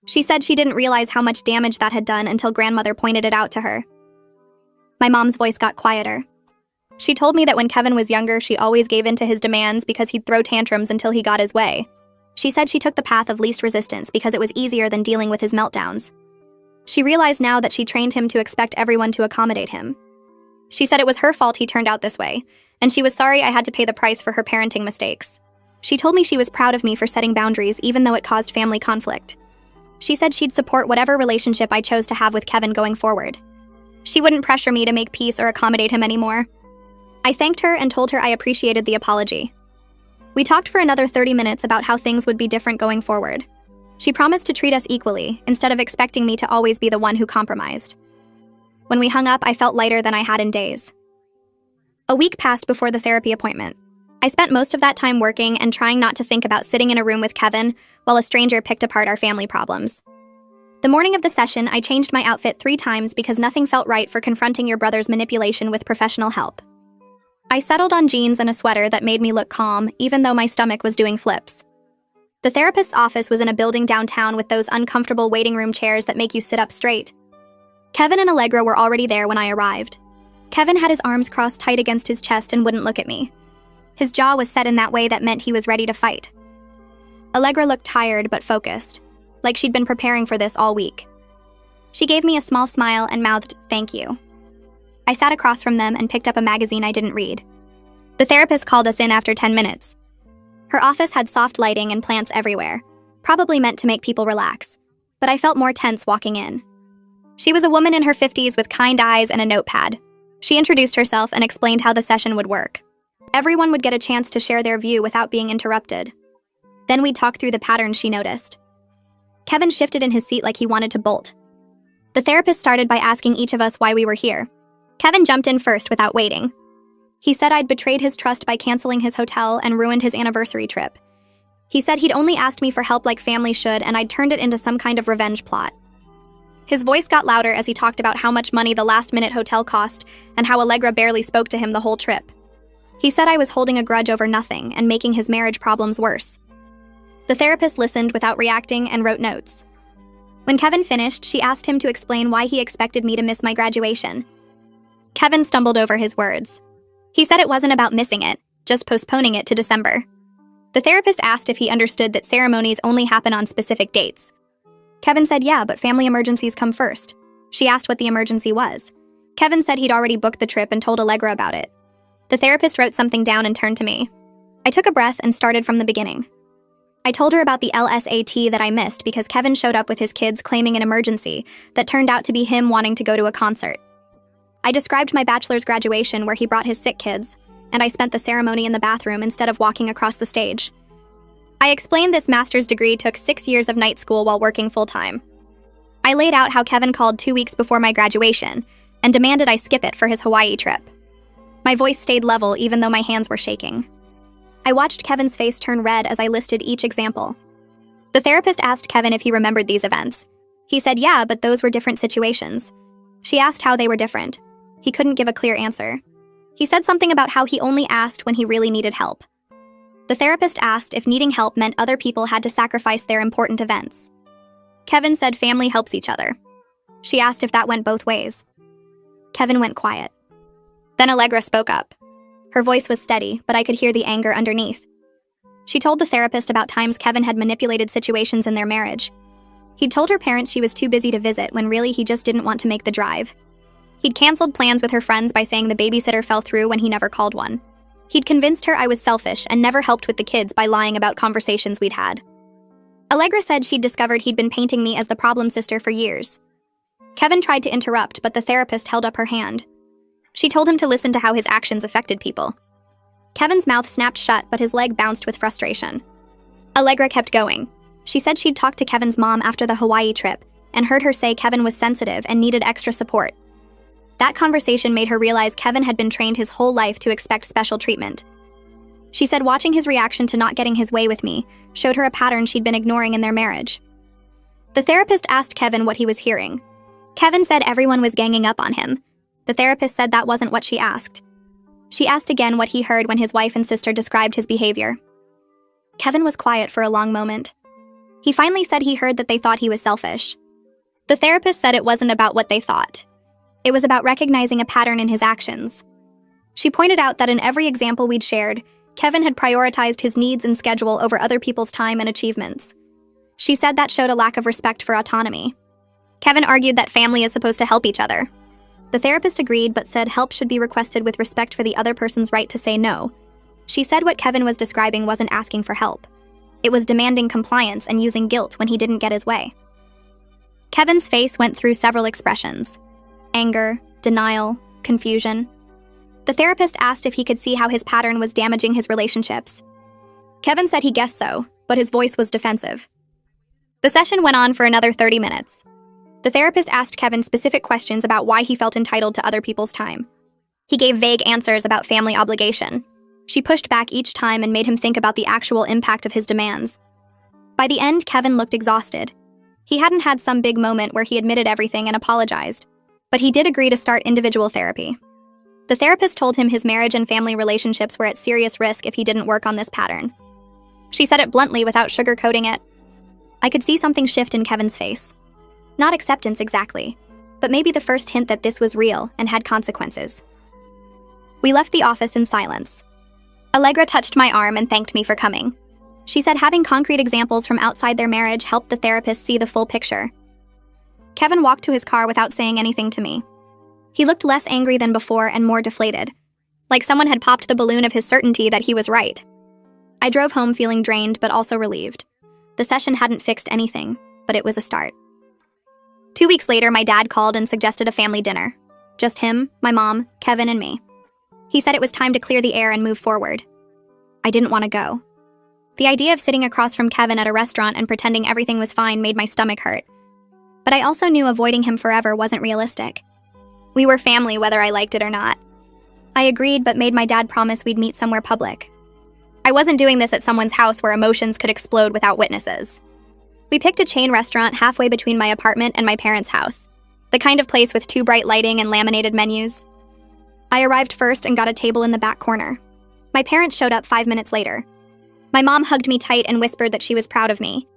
[SPEAKER 1] She said she didn't realize how much damage that had done until grandmother pointed it out to her. My mom's voice got quieter. She told me that when Kevin was younger, she always gave in to his demands because he'd throw tantrums until he got his way. She said she took the path of least resistance because it was easier than dealing with his meltdowns. She realized now that she trained him to expect everyone to accommodate him. She said it was her fault he turned out this way, and she was sorry I had to pay the price for her parenting mistakes. She told me she was proud of me for setting boundaries even though it caused family conflict. She said she'd support whatever relationship I chose to have with Kevin going forward. She wouldn't pressure me to make peace or accommodate him anymore. I thanked her and told her I appreciated the apology. We talked for another 30 minutes about how things would be different going forward. She promised to treat us equally, instead of expecting me to always be the one who compromised. When we hung up, I felt lighter than I had in days. A week passed before the therapy appointment. I spent most of that time working and trying not to think about sitting in a room with Kevin while a stranger picked apart our family problems. The morning of the session, I changed my outfit 3 times because nothing felt right for confronting your brother's manipulation with professional help. I settled on jeans and a sweater that made me look calm, even though my stomach was doing flips. The therapist's office was in a building downtown with those uncomfortable waiting room chairs that make you sit up straight. Kevin and Allegra were already there when I arrived. Kevin had his arms crossed tight against his chest and wouldn't look at me. His jaw was set in that way that meant he was ready to fight. Allegra looked tired but focused, like she'd been preparing for this all week. She gave me a small smile and mouthed, "Thank you." I sat across from them and picked up a magazine I didn't read. The therapist called us in after 10 minutes. Her office had soft lighting and plants everywhere, probably meant to make people relax, but I felt more tense walking in. She was a woman in her 50s with kind eyes and a notepad. She introduced herself and explained how the session would work. Everyone would get a chance to share their view without being interrupted. Then we'd talk through the patterns she noticed. Kevin shifted in his seat like he wanted to bolt. The therapist started by asking each of us why we were here. Kevin jumped in first without waiting. He said I'd betrayed his trust by canceling his hotel and ruined his anniversary trip. He said he'd only asked me for help like family should, and I'd turned it into some kind of revenge plot. His voice got louder as he talked about how much money the last-minute hotel cost and how Allegra barely spoke to him the whole trip. He said I was holding a grudge over nothing and making his marriage problems worse. The therapist listened without reacting and wrote notes. When Kevin finished, she asked him to explain why he expected me to miss my graduation. Kevin stumbled over his words. He said it wasn't about missing it, just postponing it to December. The therapist asked if he understood that ceremonies only happen on specific dates. Kevin said yeah, but family emergencies come first. She asked what the emergency was. Kevin said he'd already booked the trip and told Allegra about it. The therapist wrote something down and turned to me. I took a breath and started from the beginning. I told her about the LSAT that I missed because Kevin showed up with his kids claiming an emergency that turned out to be him wanting to go to a concert. I described my bachelor's graduation where he brought his sick kids, and I spent the ceremony in the bathroom instead of walking across the stage. I explained this master's degree took 6 years of night school while working full-time. I laid out how Kevin called 2 weeks before my graduation and demanded I skip it for his Hawaii trip. My voice stayed level even though my hands were shaking. I watched Kevin's face turn red as I listed each example. The therapist asked Kevin if he remembered these events. He said yeah, but those were different situations. She asked how they were different. He couldn't give a clear answer. He said something about how he only asked when he really needed help. The therapist asked if needing help meant other people had to sacrifice their important events. Kevin said family helps each other. She asked if that went both ways. Kevin went quiet. Then Allegra spoke up. Her voice was steady, but I could hear the anger underneath. She told the therapist about times Kevin had manipulated situations in their marriage. He'd told her parents she was too busy to visit when really he just didn't want to make the drive. He'd canceled plans with her friends by saying the babysitter fell through when he never called one. He'd convinced her I was selfish and never helped with the kids by lying about conversations we'd had. Allegra said she'd discovered he'd been painting me as the problem sister for years. Kevin tried to interrupt, but the therapist held up her hand. She told him to listen to how his actions affected people. Kevin's mouth snapped shut, but his leg bounced with frustration. Allegra kept going. She said she'd talked to Kevin's mom after the Hawaii trip and heard her say Kevin was sensitive and needed extra support. That conversation made her realize Kevin had been trained his whole life to expect special treatment. She said watching his reaction to not getting his way with me showed her a pattern she'd been ignoring in their marriage. The therapist asked Kevin what he was hearing. Kevin said everyone was ganging up on him. The therapist said that wasn't what she asked. She asked again what he heard when his wife and sister described his behavior. Kevin was quiet for a long moment. He finally said he heard that they thought he was selfish. The therapist said it wasn't about what they thought. It was about recognizing a pattern in his actions. She pointed out that in every example we'd shared, Kevin had prioritized his needs and schedule over other people's time and achievements. She said that showed a lack of respect for autonomy. Kevin argued that family is supposed to help each other. The therapist agreed but said help should be requested with respect for the other person's right to say no. She said what Kevin was describing wasn't asking for help. It was demanding compliance and using guilt when he didn't get his way. Kevin's face went through several expressions: anger, denial, confusion. The therapist asked if he could see how his pattern was damaging his relationships. Kevin said he guessed so, but his voice was defensive. The session went on for another 30 minutes. The therapist asked Kevin specific questions about why he felt entitled to other people's time. He gave vague answers about family obligation. She pushed back each time and made him think about the actual impact of his demands. By the end, Kevin looked exhausted. He hadn't had some big moment where he admitted everything and apologized, but he did agree to start individual therapy. The therapist told him his marriage and family relationships were at serious risk if he didn't work on this pattern. She said it bluntly without sugarcoating it. I could see something shift in Kevin's face. Not acceptance exactly, but maybe the first hint that this was real and had consequences. We left the office in silence. Allegra touched my arm and thanked me for coming. She said having concrete examples from outside their marriage helped the therapist see the full picture. Kevin walked to his car without saying anything to me. He looked less angry than before and more deflated, like someone had popped the balloon of his certainty that he was right. I drove home feeling drained but also relieved. The session hadn't fixed anything, but it was a start. 2 weeks later, my dad called and suggested a family dinner. Just him, my mom, Kevin, and me. He said it was time to clear the air and move forward. I didn't want to go. The idea of sitting across from Kevin at a restaurant and pretending everything was fine made my stomach hurt. But I also knew avoiding him forever wasn't realistic. We were family whether I liked it or not. I agreed but made my dad promise we'd meet somewhere public. I wasn't doing this at someone's house where emotions could explode without witnesses. We picked a chain restaurant halfway between my apartment and my parents' house, the kind of place with too bright lighting and laminated menus. I arrived first and got a table in the back corner. My parents showed up 5 minutes later. My mom hugged me tight and whispered that she was proud of me.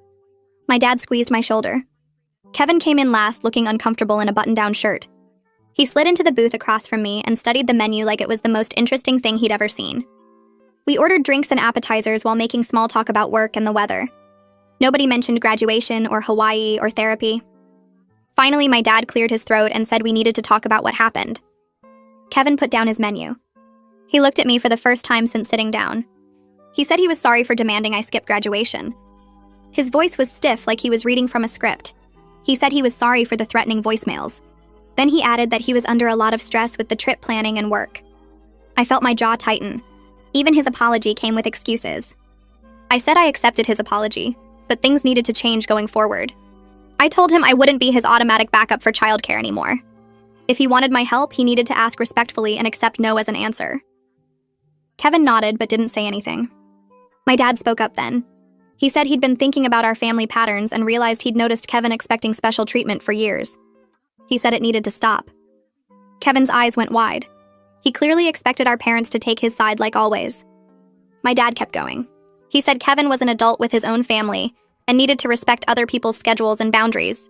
[SPEAKER 1] My dad squeezed my shoulder. Kevin came in last, looking uncomfortable in a button-down shirt. He slid into the booth across from me and studied the menu like it was the most interesting thing he'd ever seen. We ordered drinks and appetizers while making small talk about work and the weather. Nobody mentioned graduation or Hawaii or therapy. Finally, my dad cleared his throat and said we needed to talk about what happened. Kevin put down his menu. He looked at me for the first time since sitting down. He said he was sorry for demanding I skip graduation. His voice was stiff, like he was reading from a script. He said he was sorry for the threatening voicemails. Then he added that he was under a lot of stress with the trip planning and work. I felt my jaw tighten. Even his apology came with excuses. I said I accepted his apology, but things needed to change going forward. I told him I wouldn't be his automatic backup for childcare anymore. If he wanted my help, he needed to ask respectfully and accept no as an answer. Kevin nodded but didn't say anything. My dad spoke up then. He said he'd been thinking about our family patterns and realized he'd noticed Kevin expecting special treatment for years. He said it needed to stop. Kevin's eyes went wide. He clearly expected our parents to take his side like always. My dad kept going. He said Kevin was an adult with his own family and needed to respect other people's schedules and boundaries.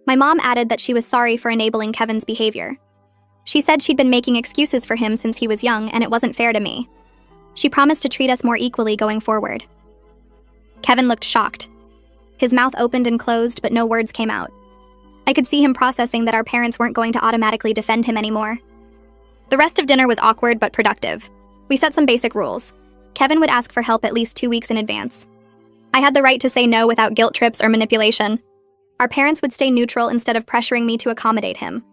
[SPEAKER 1] My mom added that she was sorry for enabling Kevin's behavior. She said she'd been making excuses for him since he was young and it wasn't fair to me. She promised to treat us more equally going forward. Kevin looked shocked. His mouth opened and closed, but no words came out. I could see him processing that our parents weren't going to automatically defend him anymore. The rest of dinner was awkward but productive. We set some basic rules. Kevin would ask for help at least 2 weeks in advance. I had the right to say no without guilt trips or manipulation. Our parents would stay neutral instead of pressuring me to accommodate him.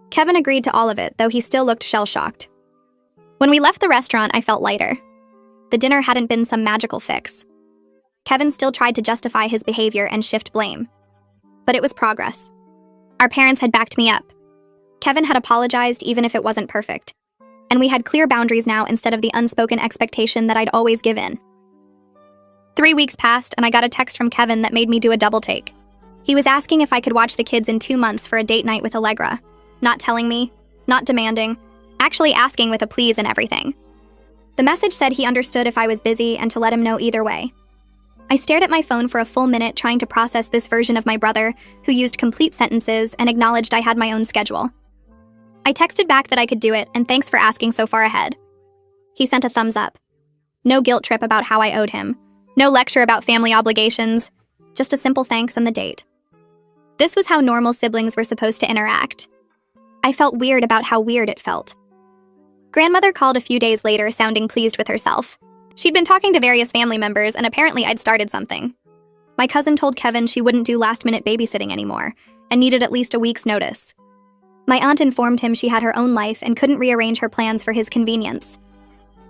[SPEAKER 1] Kevin agreed to all of it, though he still looked shell-shocked. When we left the restaurant, I felt lighter. The dinner hadn't been some magical fix. Kevin still tried to justify his behavior and shift blame. But it was progress. Our parents had backed me up. Kevin had apologized even if it wasn't perfect. And we had clear boundaries now instead of the unspoken expectation that I'd always give in. 3 weeks passed, and I got a text from Kevin that made me do a double take. He was asking if I could watch the kids in 2 months for a date night with Allegra. Not telling me, not demanding, actually asking with a please and everything. The message said he understood if I was busy and to let him know either way. I stared at my phone for a full minute trying to process this version of my brother, who used complete sentences and acknowledged I had my own schedule. I texted back that I could do it and thanks for asking so far ahead. He sent a thumbs up. No guilt trip about how I owed him. No lecture about family obligations. Just a simple thanks and the date. This was how normal siblings were supposed to interact. I felt weird about how weird it felt. Grandmother called a few days later, sounding pleased with herself. She'd been talking to various family members, and apparently I'd started something. My cousin told Kevin she wouldn't do last-minute babysitting anymore, and needed at least a week's notice. My aunt informed him she had her own life and couldn't rearrange her plans for his convenience.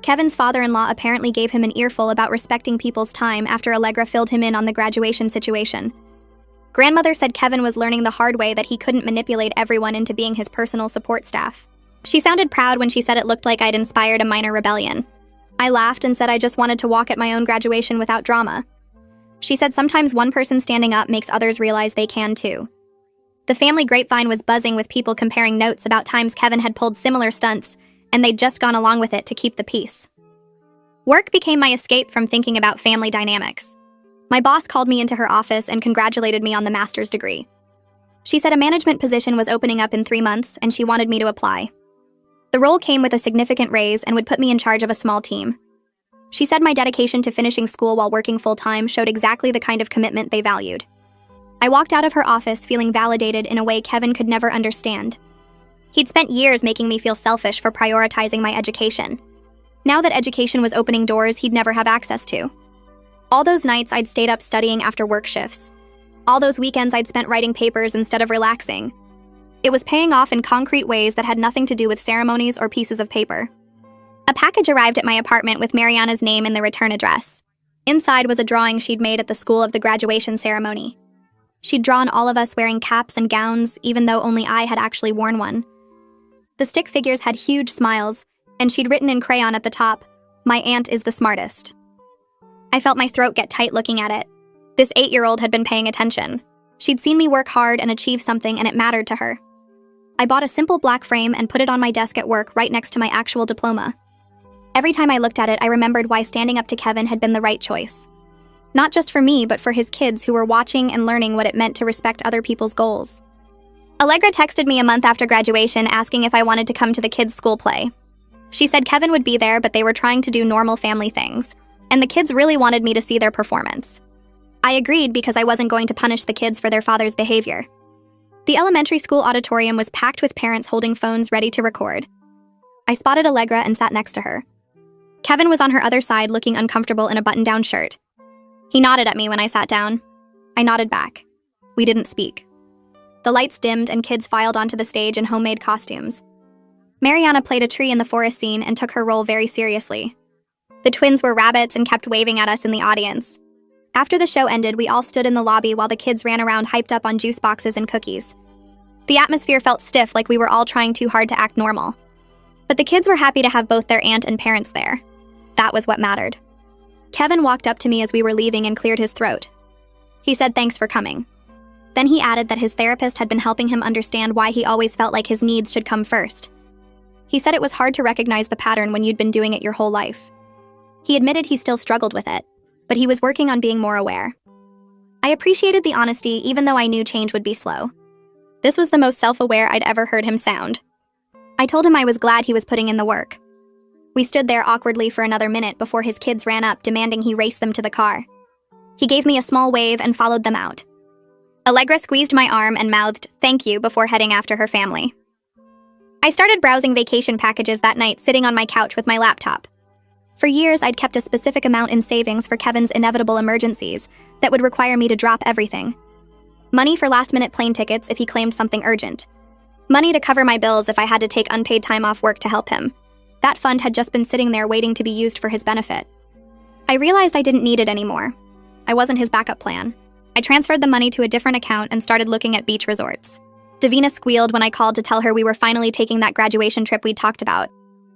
[SPEAKER 1] Kevin's father-in-law apparently gave him an earful about respecting people's time after Allegra filled him in on the graduation situation. Grandmother said Kevin was learning the hard way that he couldn't manipulate everyone into being his personal support staff. She sounded proud when she said it looked like I'd inspired a minor rebellion. I laughed and said I just wanted to walk at my own graduation without drama. She said sometimes one person standing up makes others realize they can too. The family grapevine was buzzing with people comparing notes about times Kevin had pulled similar stunts, and they'd just gone along with it to keep the peace. Work became my escape from thinking about family dynamics. My boss called me into her office and congratulated me on the master's degree. She said a management position was opening up in 3 months, and she wanted me to apply. The role came with a significant raise and would put me in charge of a small team. She said my dedication to finishing school while working full-time showed exactly the kind of commitment they valued. I walked out of her office feeling validated in a way Kevin could never understand. He'd spent years making me feel selfish for prioritizing my education. Now that education was opening doors he'd never have access to. All those nights I'd stayed up studying after work shifts. All those weekends I'd spent writing papers instead of relaxing. It was paying off in concrete ways that had nothing to do with ceremonies or pieces of paper. A package arrived at my apartment with Mariana's name in the return address. Inside was a drawing she'd made at the school of the graduation ceremony. She'd drawn all of us wearing caps and gowns, even though only I had actually worn one. The stick figures had huge smiles, and she'd written in crayon at the top, "My aunt is the smartest." I felt my throat get tight looking at it. This 8-year-old had been paying attention. She'd seen me work hard and achieve something, and it mattered to her. I bought a simple black frame and put it on my desk at work right next to my actual diploma. Every time I looked at it, I remembered why standing up to Kevin had been the right choice. Not just for me, but for his kids who were watching and learning what it meant to respect other people's goals. Allegra texted me a month after graduation asking if I wanted to come to the kids' school play. She said Kevin would be there, but they were trying to do normal family things, and the kids really wanted me to see their performance. I agreed because I wasn't going to punish the kids for their father's behavior. The elementary school auditorium was packed with parents holding phones ready to record. I spotted Allegra and sat next to her. Kevin was on her other side looking uncomfortable in a button-down shirt. He nodded at me when I sat down. I nodded back. We didn't speak. The lights dimmed and kids filed onto the stage in homemade costumes. Mariana played a tree in the forest scene and took her role very seriously. The twins were rabbits and kept waving at us in the audience. After the show ended, we all stood in the lobby while the kids ran around hyped up on juice boxes and cookies. The atmosphere felt stiff, like we were all trying too hard to act normal. But the kids were happy to have both their aunt and parents there. That was what mattered. Kevin walked up to me as we were leaving and cleared his throat. He said thanks for coming. Then he added that his therapist had been helping him understand why he always felt like his needs should come first. He said it was hard to recognize the pattern when you'd been doing it your whole life. He admitted he still struggled with it, but he was working on being more aware. I appreciated the honesty even though I knew change would be slow. This was the most self-aware I'd ever heard him sound. I told him I was glad he was putting in the work. We stood there awkwardly for another minute before his kids ran up, demanding he race them to the car. He gave me a small wave and followed them out. Allegra squeezed my arm and mouthed, "Thank you," before heading after her family. I started browsing vacation packages that night, sitting on my couch with my laptop. For years, I'd kept a specific amount in savings for Kevin's inevitable emergencies that would require me to drop everything. Money for last-minute plane tickets if he claimed something urgent. Money to cover my bills if I had to take unpaid time off work to help him. That fund had just been sitting there waiting to be used for his benefit. I realized I didn't need it anymore. I wasn't his backup plan. I transferred the money to a different account and started looking at beach resorts. Davina squealed when I called to tell her we were finally taking that graduation trip we'd talked about.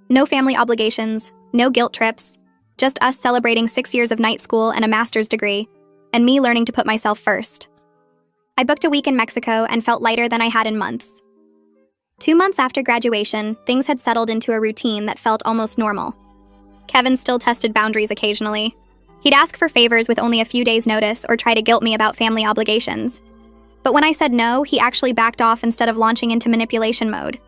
[SPEAKER 1] No family obligations, no guilt trips, just us celebrating 6 years of night school and a master's degree, and me learning to put myself first. I booked a week in Mexico and felt lighter than I had in months. 2 months after graduation, things had settled into a routine that felt almost normal. Kevin still tested boundaries occasionally. He'd ask for favors with only a few days' notice or try to guilt me about family obligations. But when I said no, he actually backed off instead of launching into manipulation mode.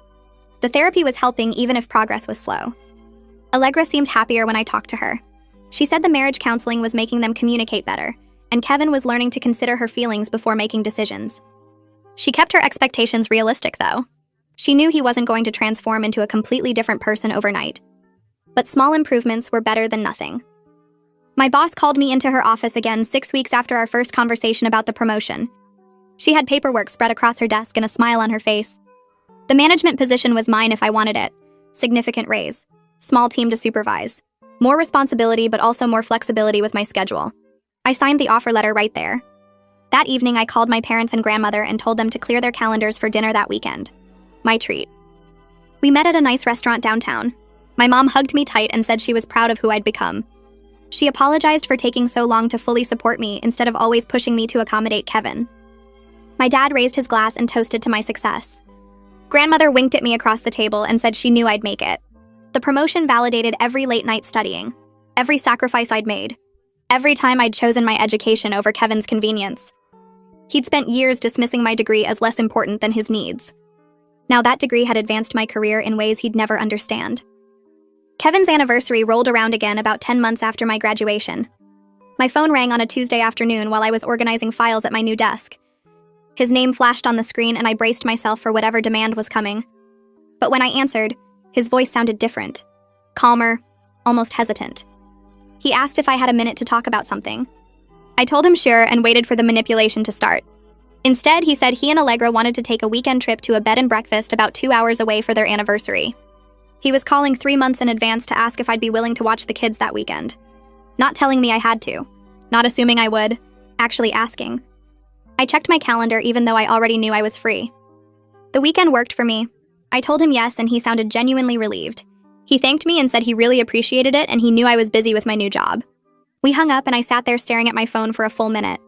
[SPEAKER 1] The therapy was helping even if progress was slow. Allegra seemed happier when I talked to her. She said the marriage counseling was making them communicate better, and Kevin was learning to consider her feelings before making decisions. She kept her expectations realistic, though. She knew he wasn't going to transform into a completely different person overnight. But small improvements were better than nothing. My boss called me into her office again 6 weeks after our first conversation about the promotion. She had paperwork spread across her desk and a smile on her face. The management position was mine if I wanted it. Significant raise. Small team to supervise. More responsibility, but also more flexibility with my schedule. I signed the offer letter right there. That evening, I called my parents and grandmother and told them to clear their calendars for dinner that weekend. My treat. We met at a nice restaurant downtown. My mom hugged me tight and said she was proud of who I'd become. She apologized for taking so long to fully support me instead of always pushing me to accommodate Kevin. My dad raised his glass and toasted to my success. Grandmother winked at me across the table and said she knew I'd make it. The promotion validated every late night studying, every sacrifice I'd made, every time I'd chosen my education over Kevin's convenience. He'd spent years dismissing my degree as less important than his needs. Now that degree had advanced my career in ways he'd never understand. Kevin's anniversary rolled around again about 10 months after my graduation. My phone rang on a Tuesday afternoon while I was organizing files at my new desk. His name flashed on the screen and I braced myself for whatever demand was coming. But when I answered, his voice sounded different. Calmer, almost hesitant. He asked if I had a minute to talk about something. I told him sure and waited for the manipulation to start. Instead, he said he and Allegra wanted to take a weekend trip to a bed and breakfast about 2 hours away for their anniversary. He was calling 3 months in advance to ask if I'd be willing to watch the kids that weekend. Not telling me I had to. Not assuming I would. Actually asking. I checked my calendar even though I already knew I was free. The weekend worked for me. I told him yes and he sounded genuinely relieved. He thanked me and said he really appreciated it and he knew I was busy with my new job. We hung up and I sat there staring at my phone for a full minute.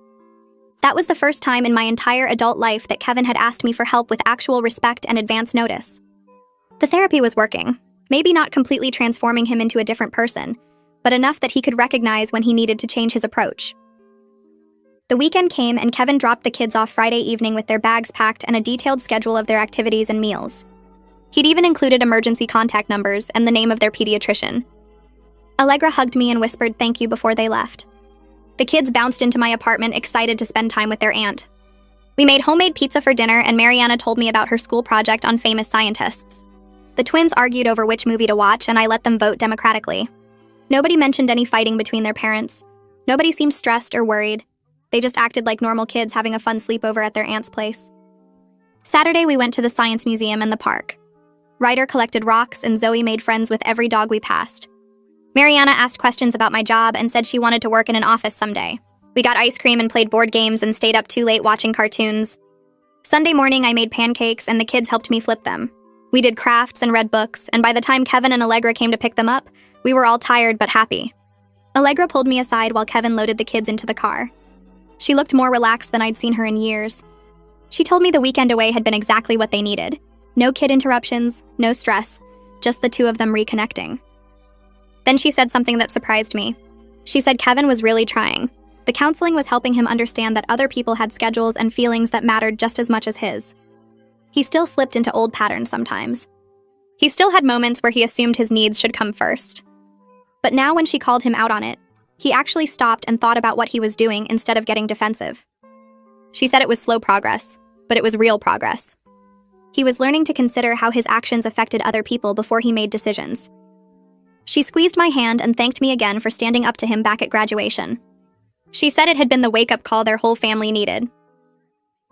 [SPEAKER 1] That was the first time in my entire adult life that Kevin had asked me for help with actual respect and advance notice. The therapy was working, maybe not completely transforming him into a different person, but enough that he could recognize when he needed to change his approach. The weekend came and Kevin dropped the kids off Friday evening with their bags packed and a detailed schedule of their activities and meals. He'd even included emergency contact numbers and the name of their pediatrician. Allegra hugged me and whispered thank you before they left. The kids bounced into my apartment excited to spend time with their aunt. We made homemade pizza for dinner and Mariana told me about her school project on famous scientists. The twins argued over which movie to watch and I let them vote democratically. Nobody mentioned any fighting between their parents. Nobody seemed stressed or worried. They just acted like normal kids having a fun sleepover at their aunt's place. Saturday we went to the science museum and the park. Ryder collected rocks and Zoe made friends with every dog we passed. Mariana asked questions about my job and said she wanted to work in an office someday. We got ice cream and played board games and stayed up too late watching cartoons. Sunday morning I made pancakes and the kids helped me flip them. We did crafts and read books, and by the time Kevin and Allegra came to pick them up, we were all tired but happy. Allegra pulled me aside while Kevin loaded the kids into the car. She looked more relaxed than I'd seen her in years. She told me the weekend away had been exactly what they needed. No kid interruptions, no stress, just the two of them reconnecting. Then she said something that surprised me. She said Kevin was really trying. The counseling was helping him understand that other people had schedules and feelings that mattered just as much as his. He still slipped into old patterns sometimes. He still had moments where he assumed his needs should come first. But now when she called him out on it, he actually stopped and thought about what he was doing instead of getting defensive. She said it was slow progress, but it was real progress. He was learning to consider how his actions affected other people before he made decisions. She squeezed my hand and thanked me again for standing up to him back at graduation. She said it had been the wake-up call their whole family needed.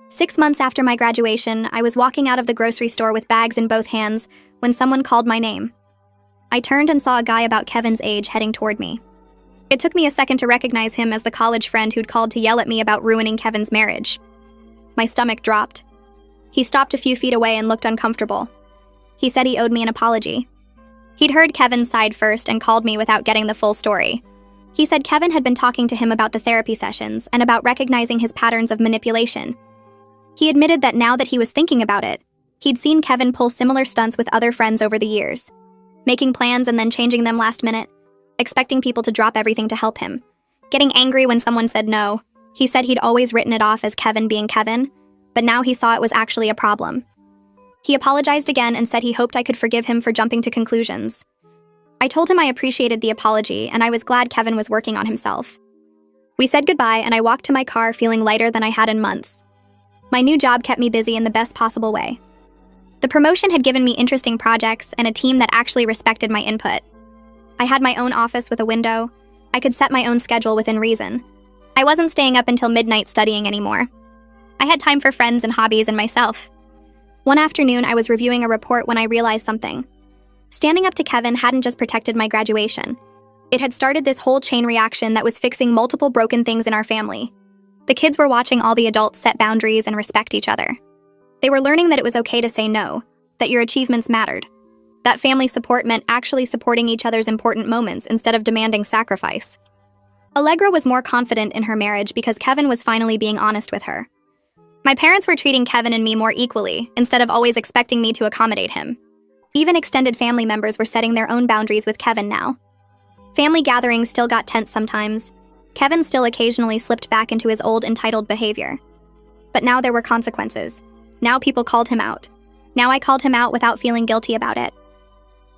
[SPEAKER 1] 6 months after my graduation, I was walking out of the grocery store with bags in both hands when someone called my name. I turned and saw a guy about Kevin's age heading toward me. It took me a second to recognize him as the college friend who'd called to yell at me about ruining Kevin's marriage. My stomach dropped. He stopped a few feet away and looked uncomfortable. He said he owed me an apology. He'd heard Kevin's side first and called me without getting the full story. He said Kevin had been talking to him about the therapy sessions and about recognizing his patterns of manipulation. He admitted that now that he was thinking about it, he'd seen Kevin pull similar stunts with other friends over the years, making plans and then changing them last minute, expecting people to drop everything to help him, getting angry when someone said no. He said he'd always written it off as Kevin being Kevin, but now he saw it was actually a problem. He apologized again and said he hoped I could forgive him for jumping to conclusions. I told him I appreciated the apology and I was glad Kevin was working on himself. We said goodbye and I walked to my car feeling lighter than I had in months. My new job kept me busy in the best possible way. The promotion had given me interesting projects and a team that actually respected my input. I had my own office with a window. I could set my own schedule within reason. I wasn't staying up until midnight studying anymore. I had time for friends and hobbies and myself. One afternoon, I was reviewing a report when I realized something. Standing up to Kevin hadn't just protected my graduation. It had started this whole chain reaction that was fixing multiple broken things in our family. The kids were watching all the adults set boundaries and respect each other. They were learning that it was okay to say no, that your achievements mattered. That family support meant actually supporting each other's important moments instead of demanding sacrifice. Allegra was more confident in her marriage because Kevin was finally being honest with her. My parents were treating Kevin and me more equally, instead of always expecting me to accommodate him. Even extended family members were setting their own boundaries with Kevin now. Family gatherings still got tense sometimes. Kevin still occasionally slipped back into his old entitled behavior. But now there were consequences. Now people called him out. Now I called him out without feeling guilty about it.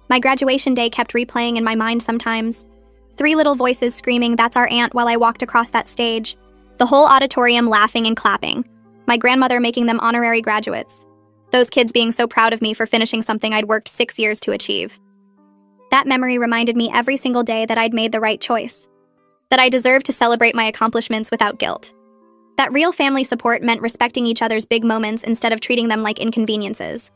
[SPEAKER 1] My graduation day kept replaying in my mind sometimes. 3 little voices screaming, "That's our aunt," while I walked across that stage. The whole auditorium laughing and clapping. My grandmother making them honorary graduates. Those kids being so proud of me for finishing something I'd worked 6 years to achieve. That memory reminded me every single day that I'd made the right choice. That I deserved to celebrate my accomplishments without guilt. That real family support meant respecting each other's big moments instead of treating them like inconveniences.